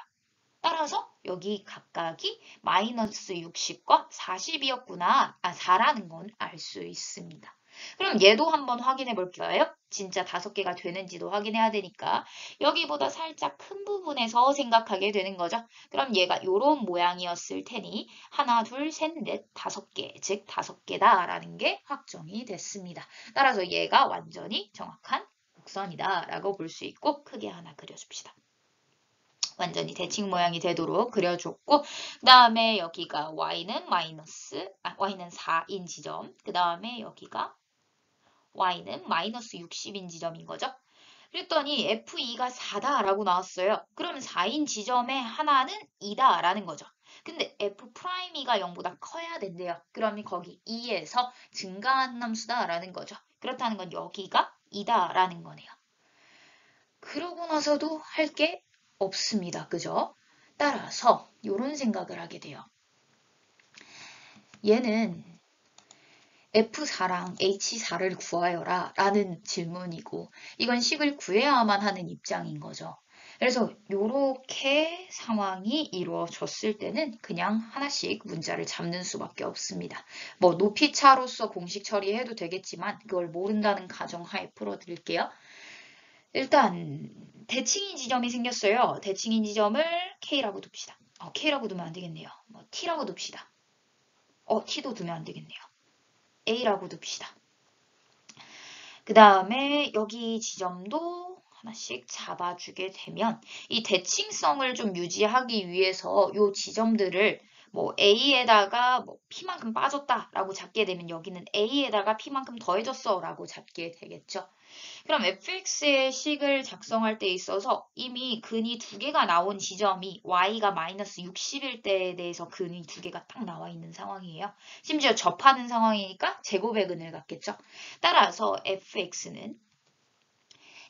따라서 여기 각각이 마이너스 60과 40이었구나. 4라는 건 알 수 있습니다. 그럼 얘도 한번 확인해 볼까요? 진짜 5개가 되는지도 확인해야 되니까 여기보다 살짝 큰 부분에서 생각하게 되는 거죠. 그럼 얘가 이런 모양이었을 테니 하나, 둘, 셋, 넷, 5개, 즉 5개다라는 게 확정이 됐습니다. 따라서 얘가 완전히 정확한 곡선이다라고 볼 수 있고 크게 하나 그려줍시다. 완전히 대칭 모양이 되도록 그려줬고 그 다음에 여기가 y는 y는 4인 지점 그 다음에 여기가 y는 마이너스 60인 지점인 거죠. 그랬더니 F2가 4다라고 나왔어요. 그러면 4인 지점에 하나는 2다라는 거죠. 근데 F'E가 0보다 커야 된대요. 그러면 거기 2에서 증가한 함수다라는 거죠. 그렇다는 건 여기가 2다라는 거네요. 그러고 나서도 할 게 없습니다. 그죠? 따라서 이런 생각을 하게 돼요. 얘는 F4랑 H4를 구하여라 라는 질문이고 이건 식을 구해야만 하는 입장인 거죠. 그래서 이렇게 상황이 이루어졌을 때는 그냥 하나씩 문자를 잡는 수밖에 없습니다. 뭐 높이차로서 공식 처리해도 되겠지만 그걸 모른다는 가정하에 풀어드릴게요. 일단 대칭인 지점이 생겼어요. 대칭인 지점을 K라고 둡시다. K라고 두면 안 되겠네요. 뭐 T라고 둡시다. T도 두면 안 되겠네요. A라고 둡시다. 그 다음에 여기 지점도 하나씩 잡아주게 되면 이 대칭성을 좀 유지하기 위해서 이 지점들을 뭐 A에다가 뭐 P만큼 빠졌다라고 잡게 되면 여기는 A에다가 P만큼 더해졌어라고 잡게 되겠죠. 그럼 fx의 식을 작성할 때 있어서 이미 근이 2개가 나온 지점이 y가 마이너스 60일 때에 대해서 근이 2개가 딱 나와 있는 상황이에요. 심지어 접하는 상황이니까 제곱의 근을 갖겠죠. 따라서 fx는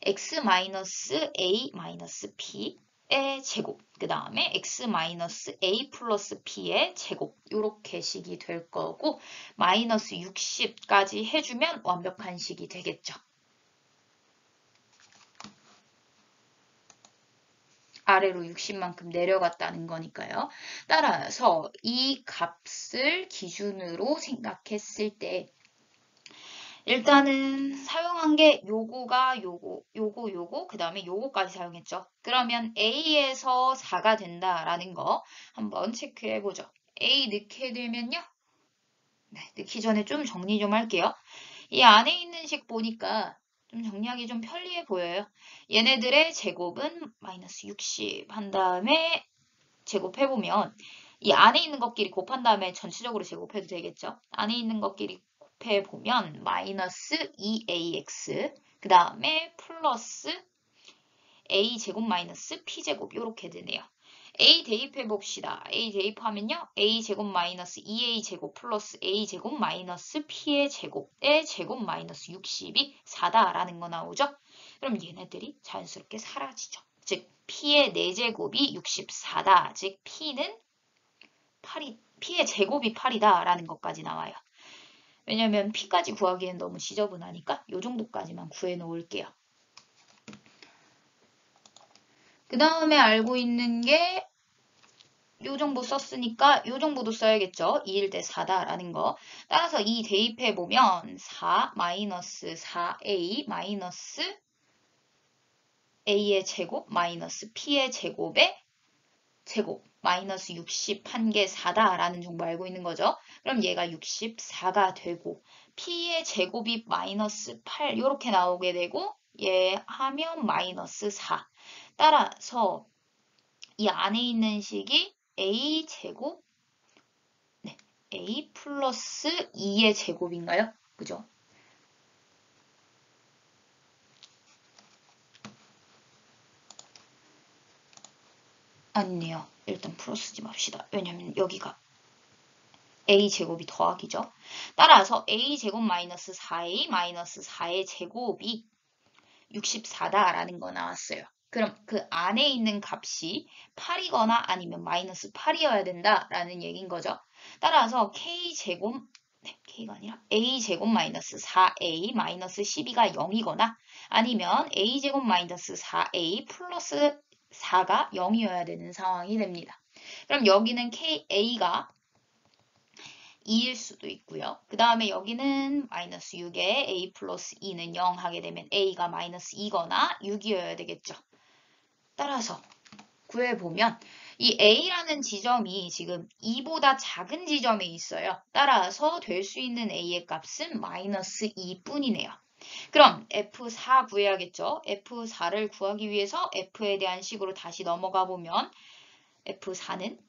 x 마이너스 a 마이너스 p의 제곱, 그 다음에 x 마이너스 a 플러스 p의 제곱 이렇게 식이 될 거고 마이너스 60까지 해주면 완벽한 식이 되겠죠. 아래로 60만큼 내려갔다는 거니까요. 따라서 이 값을 기준으로 생각했을 때 일단은 사용한 게 요거가 요거, 그 다음에 요거까지 사용했죠. 그러면 A에서 4가 된다라는 거 한번 체크해 보죠. A 넣게 되면요. 네, 넣기 전에 좀 정리 좀 할게요. 이 안에 있는 식 보니까 좀 정리하기 좀 편리해 보여요. 얘네들의 제곱은 마이너스 60 한 다음에 제곱해보면 이 안에 있는 것끼리 곱한 다음에 전체적으로 제곱해도 되겠죠. 안에 있는 것끼리 곱해보면 마이너스 2ax 그 다음에 플러스 a제곱 마이너스 p제곱 이렇게 되네요. a 대입해봅시다. a 대입하면요. a제곱 마이너스 2a제곱 플러스 a제곱 마이너스 p의 제곱의 제곱 마이너스 60이 4다라는 거 나오죠. 그럼 얘네들이 자연스럽게 사라지죠. 즉 p의 4제곱이 64다. 즉 p는 8이, p의 제곱이 8이다라는 것까지 나와요. 왜냐면 p까지 구하기엔 너무 지저분하니까 이 정도까지만 구해 놓을게요. 그 다음에 알고 있는 게 요 정도 썼으니까 요 정도도 써야겠죠. 2일 때 4다라는 거. 따라서 이 대입해보면 4 마이너스 4a 마이너스 a의 제곱 마이너스 p의 제곱의 제곱 마이너스 60 한 개 4다라는 정보 알고 있는 거죠. 그럼 얘가 64가 되고 p의 제곱이 마이너스 8 이렇게 나오게 되고 얘 하면 마이너스 4. 따라서 이 안에 있는 식이 a 제곱 네, a 플러스 2의 제곱인가요? 그죠? 아니네요. 일단 플러스지 맙시다. 왜냐면 여기가 a제곱이 더하기죠. 따라서 a제곱 마이너스 4a 마이너스 4의 제곱이 64다라는 거 나왔어요. 그럼 그 안에 있는 값이 8이거나 아니면 마이너스 8이어야 된다라는 얘기인 거죠. 따라서 k제곱, 네, k가 아니라 a제곱 마이너스 4a 마이너스 12가 0이거나 아니면 a제곱 마이너스 4a 플러스 4가 0이어야 되는 상황이 됩니다. 그럼 여기는 a가 2일 수도 있고요. 그 다음에 여기는 마이너스 6에 a 플러스 2는 0 하게 되면 a가 마이너스 2거나 6이어야 되겠죠. 따라서 구해보면 이 a라는 지점이 지금 2보다 작은 지점에 있어요. 따라서 될 수 있는 a의 값은 마이너스 2뿐이네요. 그럼 F4 구해야겠죠. F4를 구하기 위해서 F에 대한 식으로 다시 넘어가 보면 F4는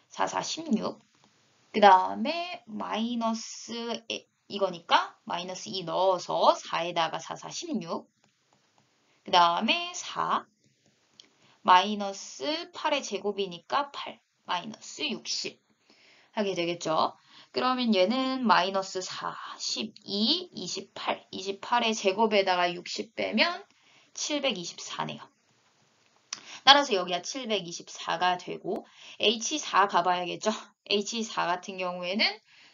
4, 4, 16. 그 다음에 마이너스 이거니까 마이너스 2 넣어서 4에다가 4, 4, 16. 그 다음에 4 마이너스 8의 제곱이니까 8 마이너스 60 하게 되겠죠. 그러면 얘는 마이너스 4, 12, 28. 28의 제곱에다가 60 빼면 724네요. 따라서 여기가 724가 되고 H4 가봐야겠죠. H4 같은 경우에는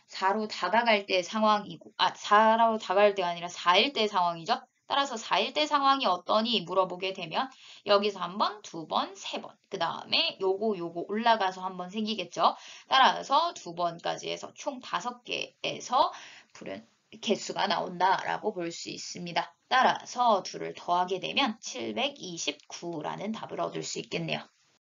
4로 다가갈 때 상황이고 4로 다가갈 때가 아니라 4일 때 상황이죠. 따라서 4일 때 상황이 어떠니 물어보게 되면 여기서 한 번, 두 번, 세 번. 그 다음에 요거 올라가서 한 번 생기겠죠. 따라서 두 번까지 해서 총 5개에서 개수가 나온다라고 볼 수 있습니다. 따라서 둘을 더하게 되면 729라는 답을 얻을 수 있겠네요.